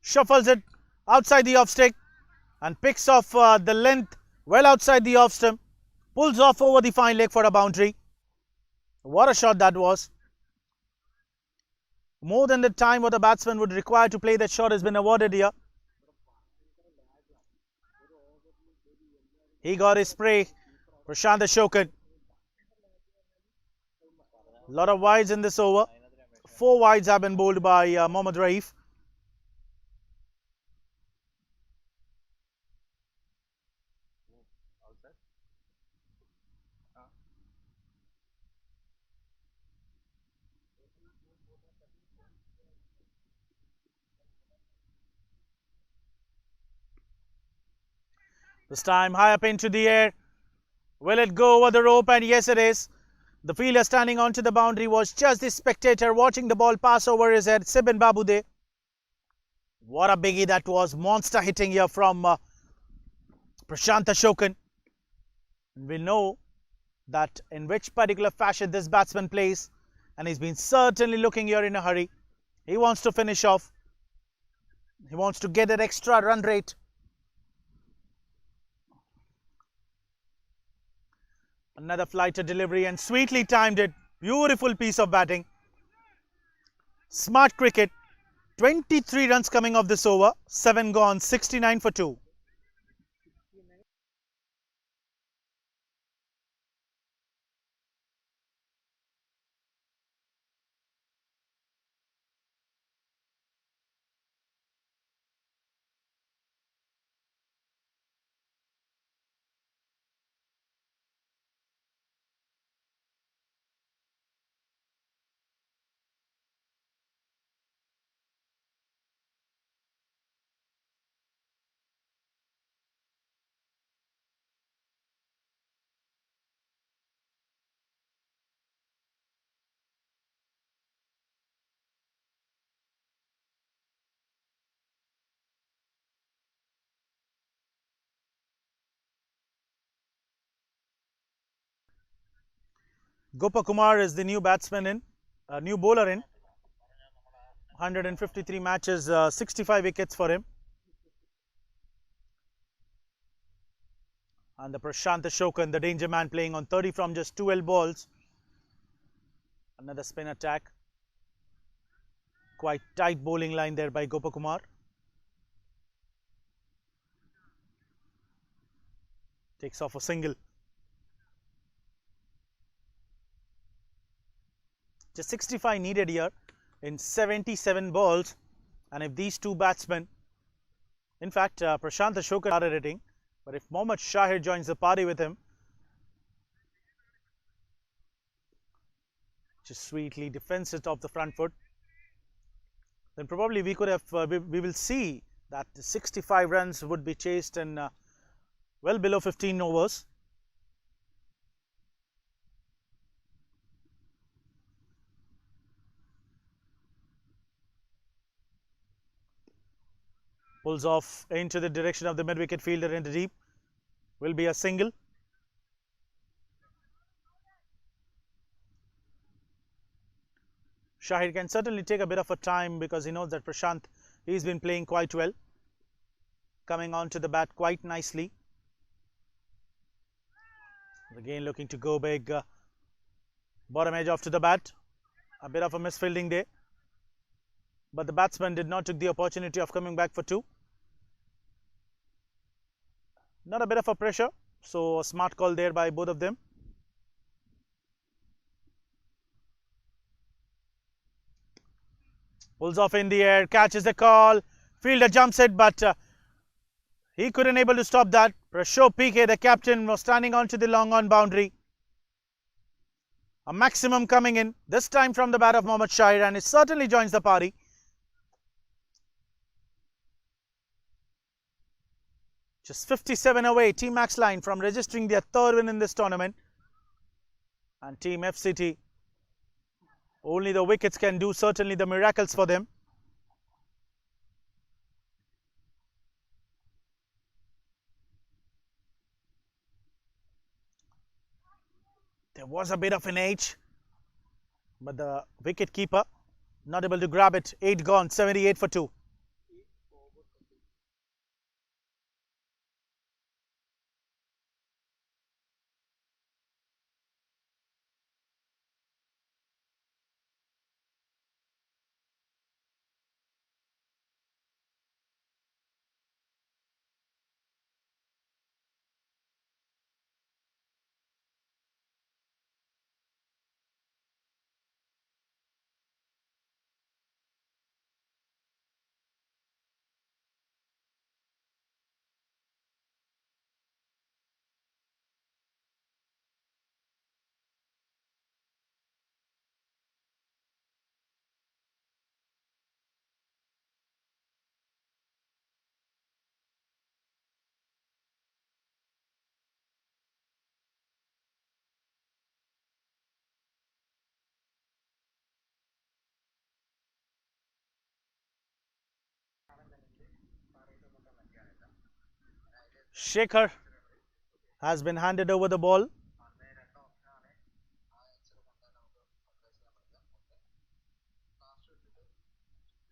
Shuffles it outside the off stick and picks off the length well outside the off stump. Pulls off over the fine leg for a boundary. What a shot that was. More than the time what the batsman would require to play that shot has been awarded here. He got his spray. Prashant Ashokan. A lot of wides in this over. 4 wides have been bowled by Mohammad Raif. This time high up into the air. Will it go over the rope? And yes, it is. The fielder standing onto the boundary was just the spectator watching the ball pass over his head. Sibin Babude. What a biggie that was. Monster hitting here from Prashant Ashokan. We know that in which particular fashion this batsman plays, and he's been certainly looking here in a hurry. He wants to finish off. He wants to get that extra run rate. Another flighter delivery and sweetly timed it. Beautiful piece of batting. Smart cricket. 23 runs coming off this over. 7 gone, 69 for 2. Gopakumar is the new batsman in, new bowler in. 153 matches, 65 wickets for him. And the Prashant Ashokan, the danger man, playing on 30 from just 12 balls. Another spin attack. Quite tight bowling line there by Gopakumar. Takes off a single. Just 65 needed here in 77 balls. And if these two batsmen, in fact, Prashant Ashokan started hitting, but if Mohammad Shahid joins the party with him, just sweetly defends it off the front foot, then probably we could have, we will see that the 65 runs would be chased in well below 15 overs. Pulls off into the direction of the mid-wicket fielder in the deep. Will be a single. Shahid can certainly take a bit of a time because he knows that Prashant, he's been playing quite well. Coming onto the bat quite nicely. Again looking to go big. Bottom edge off to the bat. A bit of a misfielding there. But the batsman did not take the opportunity of coming back for 2. Not a bit of a pressure. So a smart call there by both of them. Pulls off in the air, catches the call. Fielder jumps it, but he couldn't able to stop that. Prashant PK, the captain, was standing onto the long on boundary. A maximum coming in, this time from the bat of Mohammad Shahid, and it certainly joins the party. Just 57 away, Team MAXLINE from registering their 3rd win in this tournament. And Team FCT, only the wickets can do certainly the miracles for them. There was a bit of an edge, but the wicket keeper not able to grab it. 8 gone, 78 for 2. Shekhar has been handed over the ball.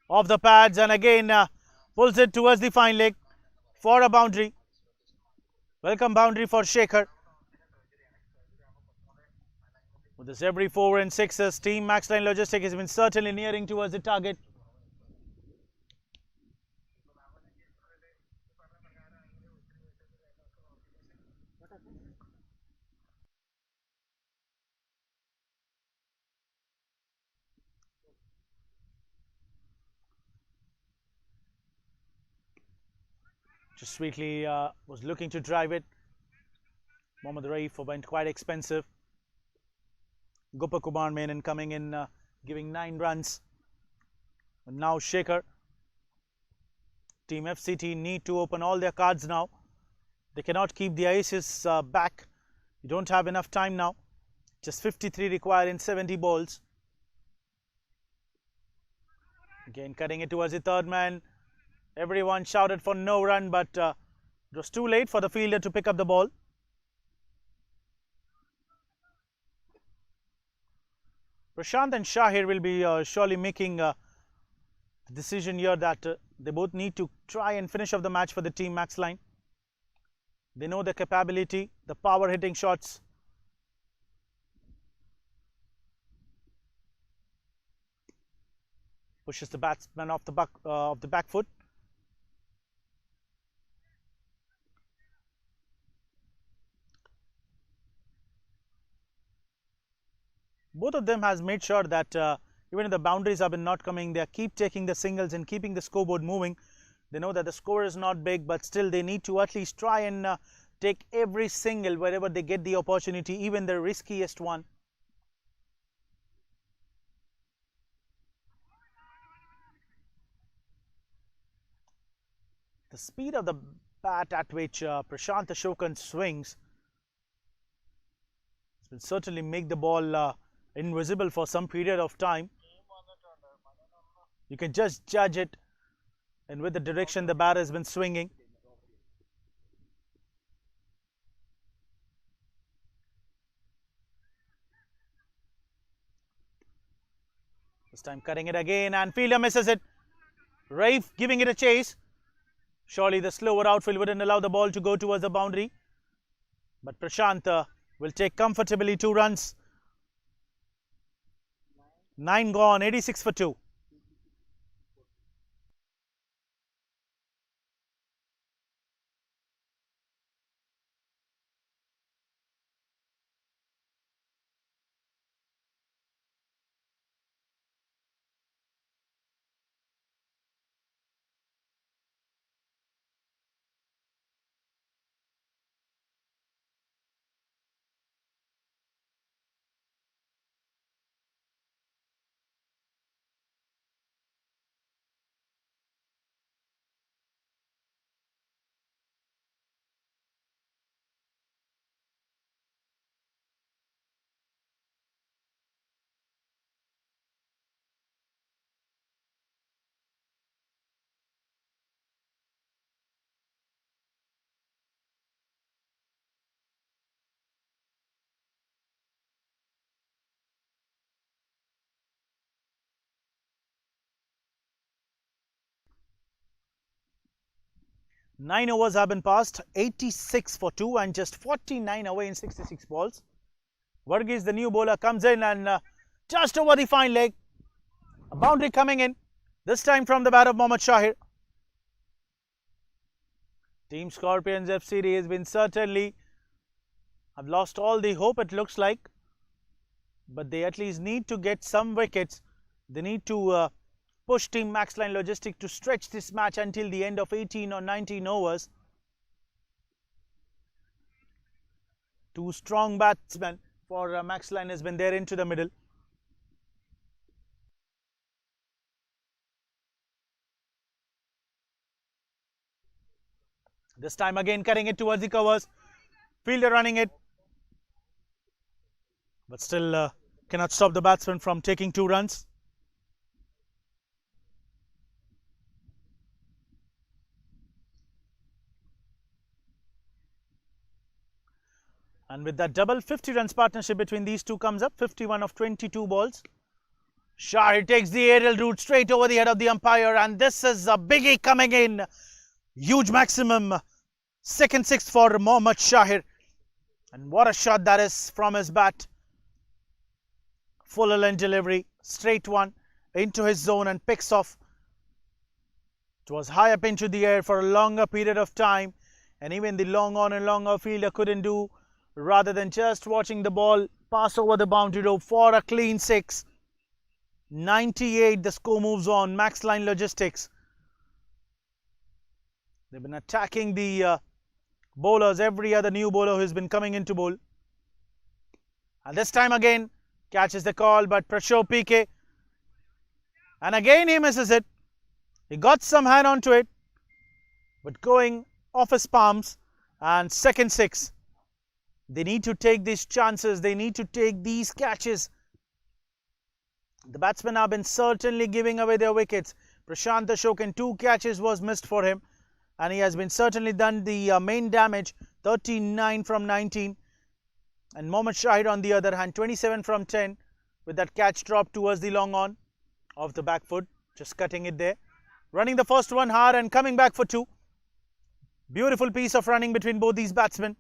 Off the pads and again pulls it towards the fine leg for a boundary. Welcome boundary for Shekhar. With this every 4 and 6s, Team MAXLINE Logistics has been certainly nearing towards the target. Just sweetly was looking to drive it. Mohammad Raif went quite expensive. Gopakumar Menon coming in, giving 9 runs. And now Shekhar. Team FCT need to open all their cards now. They cannot keep the aces back. You don't have enough time now. Just 53 required in 70 balls. Again cutting it towards the third man. Everyone shouted for no run, but it was too late for the fielder to pick up the ball. Prashant and Shahir will be surely making the decision here that they both need to try and finish off the match for the Team MAXLINE. They know the capability, the power hitting shots. Pushes the batsman off the back foot. Both of them has made sure that even if the boundaries have been not coming, they keep taking the singles and keeping the scoreboard moving. They know that the score is not big, but still they need to at least try and take every single wherever they get the opportunity, even the riskiest one. The speed of the bat at which Prashant Ashokan swings will certainly make the ball invisible for some period of time. You can just judge it and with the direction the bat has been swinging. This time cutting it again and fielder misses it. Raif giving it a chase. Surely the slower outfield wouldn't allow the ball to go towards the boundary. But Prashant will take comfortably 2 runs. 9 gone, 86 for 2. Nine overs have been passed, 86 for 2 and just 49 away in 66 balls. Varghese, the new bowler, comes in and just over the fine leg. A boundary coming in, this time from the bat of Mohammad Shahir. Team Scorpions FCT has been certainly have lost all the hope, it looks like. But they at least need to get some wickets. They need to push Team MAXLINE Logistics to stretch this match until the end of 18 or 19 overs. 2 strong batsmen for MAXLINE has been there into the middle. This time again cutting it towards the covers. Fielder running it. But still cannot stop the batsman from taking 2 runs. And with that double, 50 runs partnership between these two comes up, 51 of 22 balls. Shahir takes the aerial route straight over the head of the umpire, and this is a biggie coming in. Huge maximum. Second six for Mohammad Shahir. And what a shot that is from his bat. Full length delivery, straight one into his zone and picks off. It was high up into the air for a longer period of time, and even the long on and longer fielder couldn't do rather than just watching the ball pass over the boundary rope for a clean six. 98, the score moves on. MAXLINE Logistics. They've been attacking the bowlers, every other new bowler who's been coming into bowl. And this time again, catches the call, but Prasho PK. And again he misses it. He got some hand onto it, but going off his palms. And second six. They need to take these chances. They need to take these catches. The batsmen have been certainly giving away their wickets. Prashant Ashokan, 2 catches was missed for him, and he has been certainly done the main damage. 39 from 19. And Mohammad Shahid on the other hand, 27 from 10, with that catch drop towards the long on of the back foot, just cutting it there. Running the first one hard and coming back for 2. Beautiful piece of running between both these batsmen.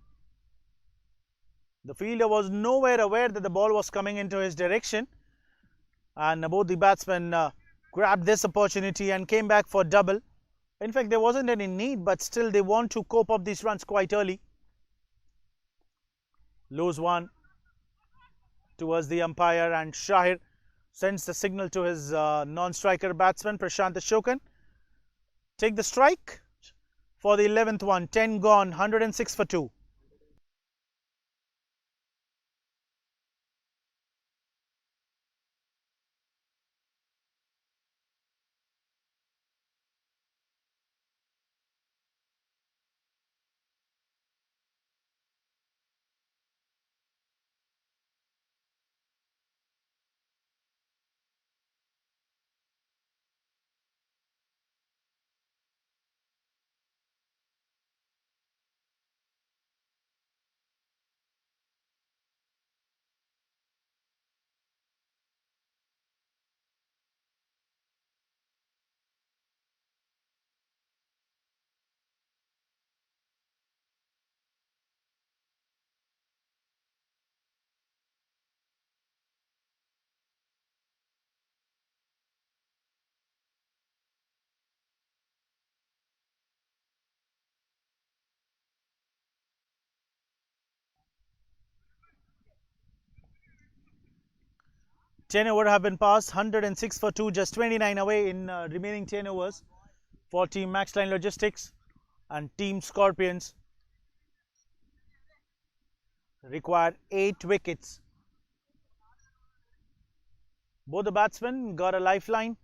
The fielder was nowhere aware that the ball was coming into his direction, and both the batsmen grabbed this opportunity and came back for double. In fact, there wasn't any need, but still they want to cope up these runs quite early. Lose one towards the umpire, and Shahir sends the signal to his non-striker batsman Prashant Ashokan. Take the strike for the 11th one. 10 gone, 106 for 2. Ten overs have been passed, 106 for 2, just 29 away in remaining 10 overs for Team MAXLINE Logistics, and Team Scorpions require 8 wickets. Both the batsmen got a lifeline,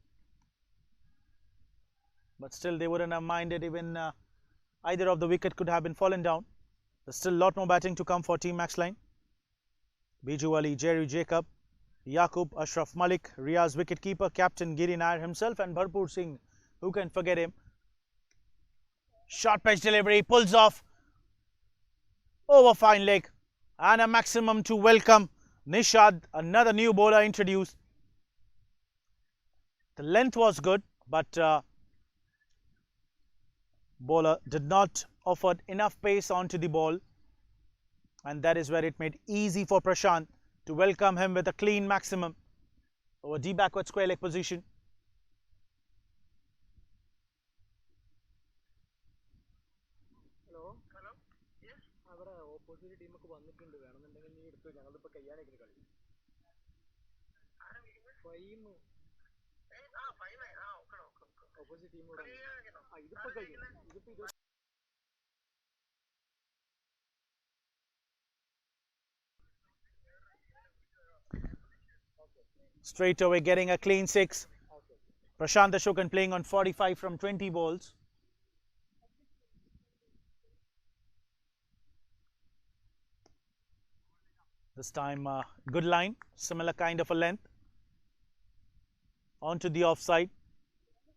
but still they wouldn't have minded even either of the wicket could have been fallen down. There's still a lot more batting to come for Team MAXLINE. Biju Ali, Jerry Jacob, Yaqub, Ashraf Malik, Riaz wicketkeeper, Captain Giri Nair himself, and Bharpur Singh. Who can forget him? Short pitch delivery, pulls off over fine leg, and a maximum to welcome Nishad, another new bowler introduced. The length was good, but bowler did not offer enough pace onto the ball, and that is where it made easy for Prashant to welcome him with a clean maximum over deep backward square leg position. Hello? Hello? Yes? Avara opposite team ku vannittund venunnundengal nee eduthu njangal ipo kayyane ikkunu kali. Fine. Fine. Okay. Opposite team oda. Idipo kayyu. Idipo Straight away getting a clean 6. Prashant Ashokan playing on 45 from 20 balls. This time good line, similar kind of a length. Onto the offside.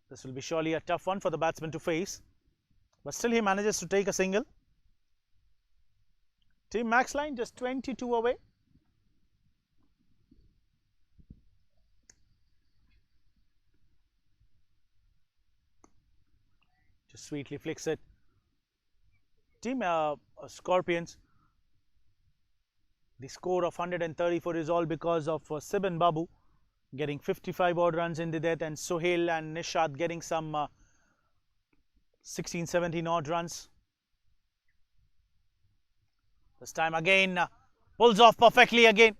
This will be surely a tough one for the batsman to face, but still he manages to take a single. Team MAXLINE just 22 away. Just sweetly flicks it. Team Scorpions. The score of 134 is all because of Sibin Babu getting 55 odd runs in the death, and Sohail and Nishad getting some 16-17 odd runs. This time again pulls off perfectly again.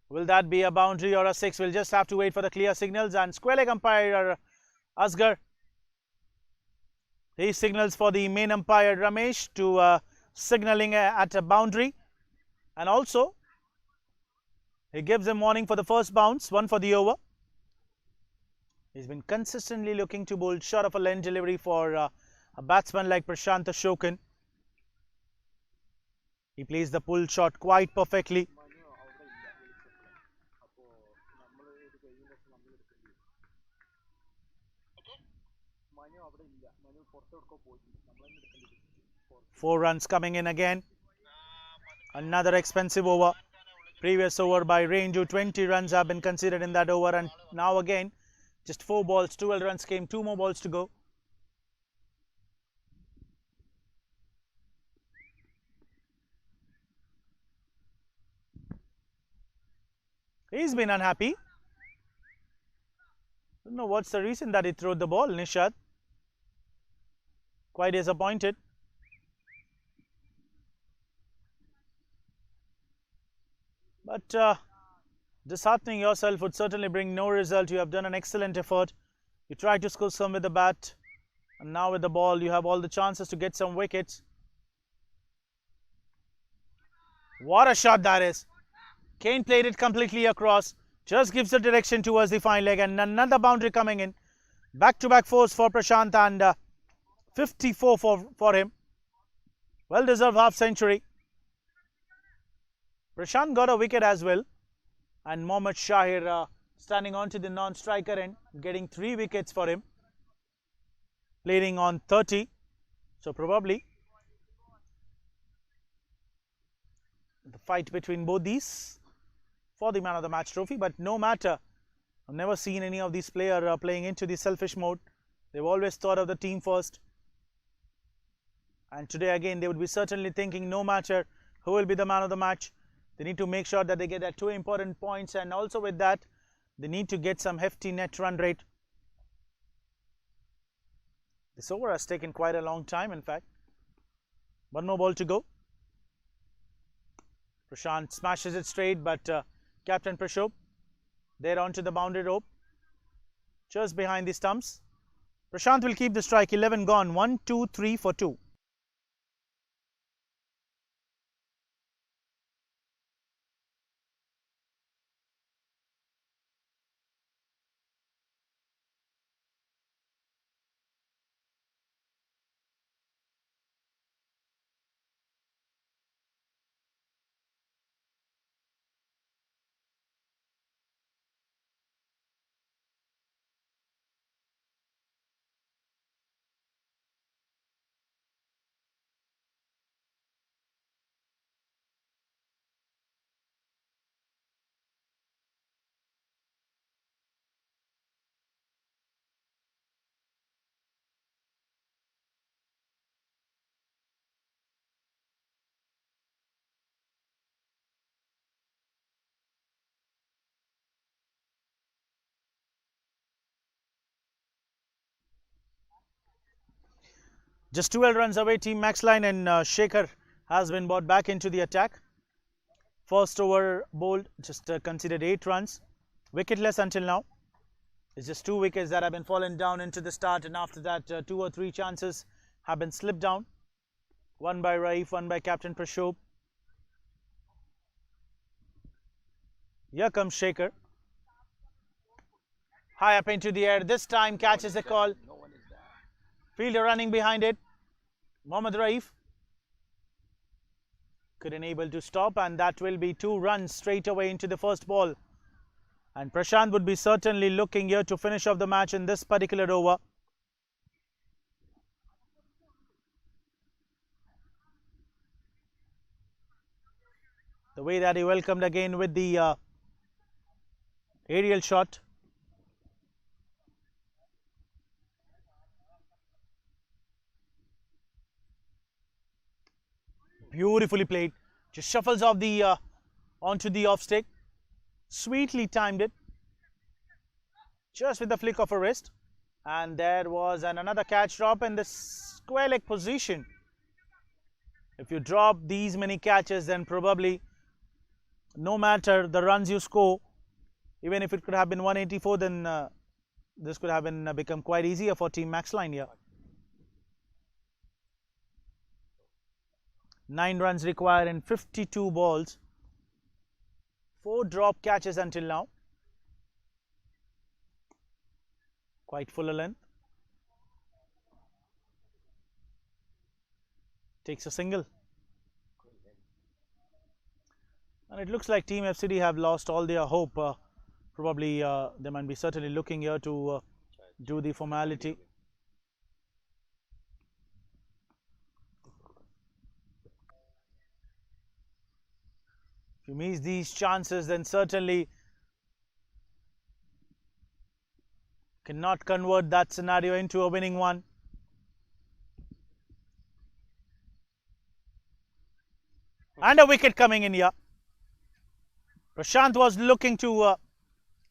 Will that be a boundary or a six? We'll just have to wait for the clear signals. And square leg umpire Asgar, he signals for the main umpire Ramesh to signaling at a boundary, and also he gives him warning for the first bounce, one for the over. He's been consistently looking to bowl short of a length delivery for a batsman like Prashant Ashokan. He plays the pull shot quite perfectly. Four runs coming in again. Another expensive over. Previous over by Ranju, 20 runs have been considered in that over, and now again just 4 balls, 12 runs came, 2 more balls to go. He's been unhappy. Don't know what's the reason that he threw the ball, Nishad. Quite disappointed. But disheartening yourself would certainly bring no result. You have done an excellent effort. You tried to score some with the bat, and now with the ball you have all the chances to get some wickets. What a shot that is. Kane played it completely across. Just gives the direction towards the fine leg, and another boundary coming in. Back-to-back fours for Prashant, and 54 for him. Well-deserved half century. Prashant got a wicket as well, and Mohammad Shahir standing on to the non-striker end, getting 3 wickets for him, leading on 30. So probably the fight between both these for the man of the match trophy. But no matter, I've never seen any of these players playing into the selfish mode. They've always thought of the team first, and today again they would be certainly thinking, no matter who will be the man of the match, they need to make sure that they get their 2 important points, and also with that they need to get some hefty net run rate. This over has taken quite a long time, in fact. 1 more ball to go. Prashant smashes it straight, but Captain Prashop there onto the boundary rope, just behind the stumps. Prashant will keep the strike. 11 gone. 1, 2, 3 for 2. Just 12 runs away, Team MAXLINE, and Shekhar has been brought back into the attack. First over bowled, just considered 8 runs. Wicketless until now. It's just 2 wickets that have been fallen down into the start, and after that 2 or 3 chances have been slipped down. One by Raif, one by Captain Prashop. Here comes Shekhar. High up into the air. This time catches the call. Fielder running behind it. Mohammad Raif couldn't able to stop, and that will be 2 runs straight away into the first ball. And Prashant would be certainly looking here to finish off the match in this particular over. way that he welcomed again with the aerial shot. Beautifully played. Just shuffles off the onto the off stick. Sweetly timed it. Just with the flick of a wrist. And there was another catch drop in the square leg position. If you drop these many catches, then probably no matter the runs you score, even if it could have been 184, then this could have been become quite easier for Team MAXLINE here. 9 runs required in 52 balls. 4 drop catches until now. Quite full length. Takes a single. And it looks like Team FCT have lost all their hope. Probably they might be certainly looking here to do the formality. If you miss these chances, then certainly cannot convert that scenario into a winning one. And a wicket coming in here. Prashant was looking to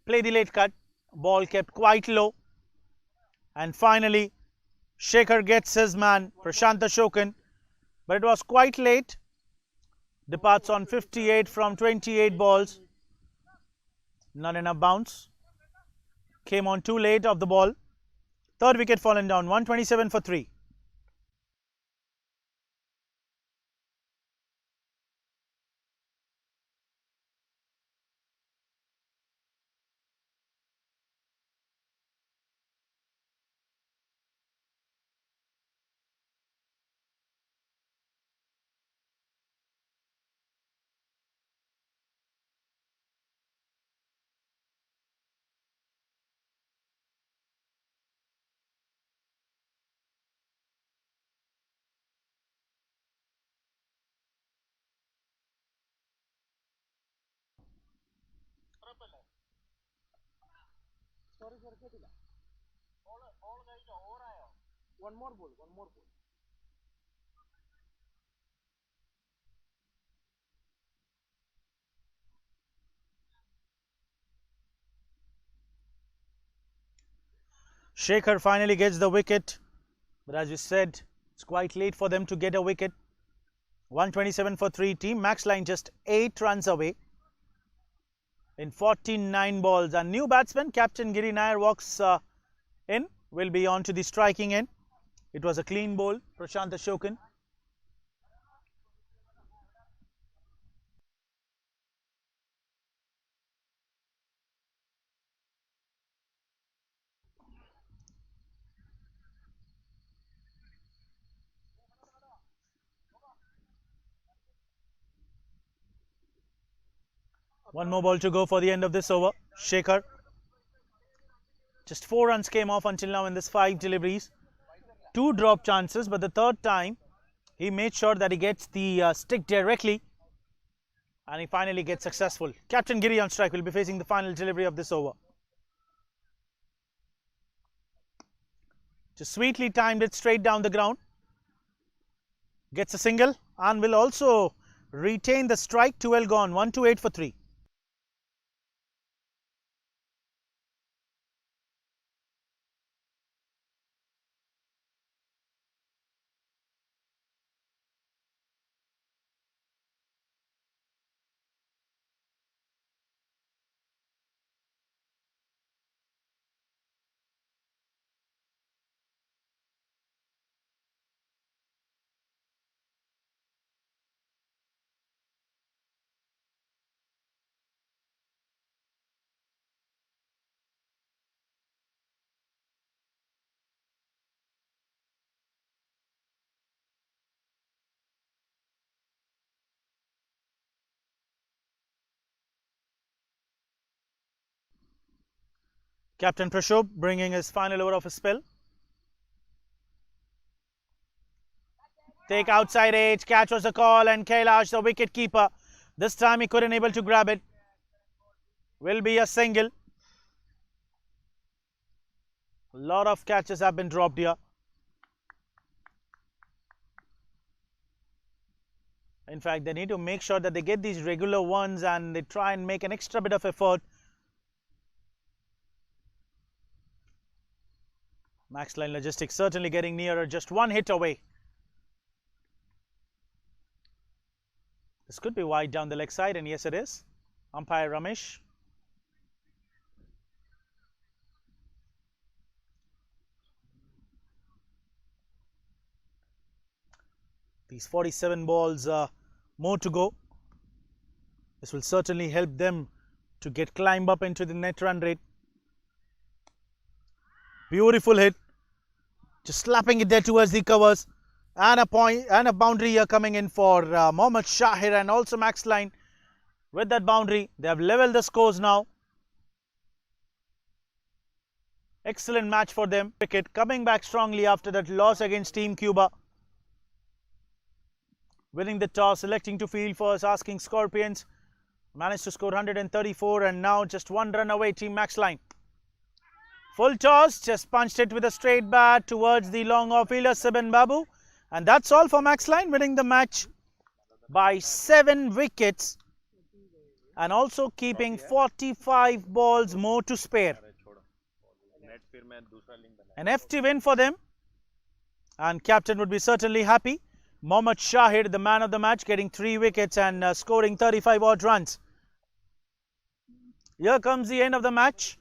play the late cut. Ball kept quite low. And finally, Shekhar gets his man, Prashant Ashokan. But it was quite late. Departs on 58 from 28 balls. Not enough bounce. Came on too late of the ball. Third wicket fallen down, 127 for 3. One more ball. Shekhar finally gets the wicket. But as we said, it's quite late for them to get a wicket. 127 for 3. Team MAXLINE just 8 runs away in 49 balls. And new batsman, Captain Giri Nair, walks in. Will be on to the striking end. It was a clean bowl, Prashant Ashokan. One more ball to go for the end of this over. Shekhar. Just 4 runs came off until now in this 5 deliveries. 2 drop chances, but the third time he made sure that he gets the stick directly. And he finally gets successful. Captain Giri on strike will be facing the final delivery of this over. Just sweetly timed it straight down the ground. Gets a single and will also retain the strike. 12 gone. 128 for 3. Captain Prashop bringing his final over of his spell. Take outside edge, catch was the call, and Kailash, the wicket keeper, This time he couldn't able to grab it. Will be a single. A lot of catches have been dropped here. In fact, they need to make sure that they get these regular ones and they try and make an extra bit of effort. MAXLINE Logistics certainly getting nearer, just one hit away. This could be wide down the leg side, and yes it is. Umpire Ramesh. These 47 balls, more to go. This will certainly help them to climb up into the net run rate. Beautiful hit. Just slapping it there towards the covers. And a point and a boundary here coming in for Mohammad Shahir and also MAXLINE. With that boundary, they have leveled the scores now. Excellent match for them. Cricket coming back strongly after that loss against Team Cuba. Winning the toss, selecting to field first, asking Scorpions. Managed to score 134 and now just one run away, Team MAXLINE. Full toss, just punched it with a straight bat towards the long off-fielder, Sibin Babu. And that's all for MAXLINE, winning the match by 7 wickets. And also keeping 45 balls more to spare. An FT win for them. And captain would be certainly happy. Mohammad Shahid, the man of the match, getting 3 wickets and scoring 35 odd runs. Here comes the end of the match.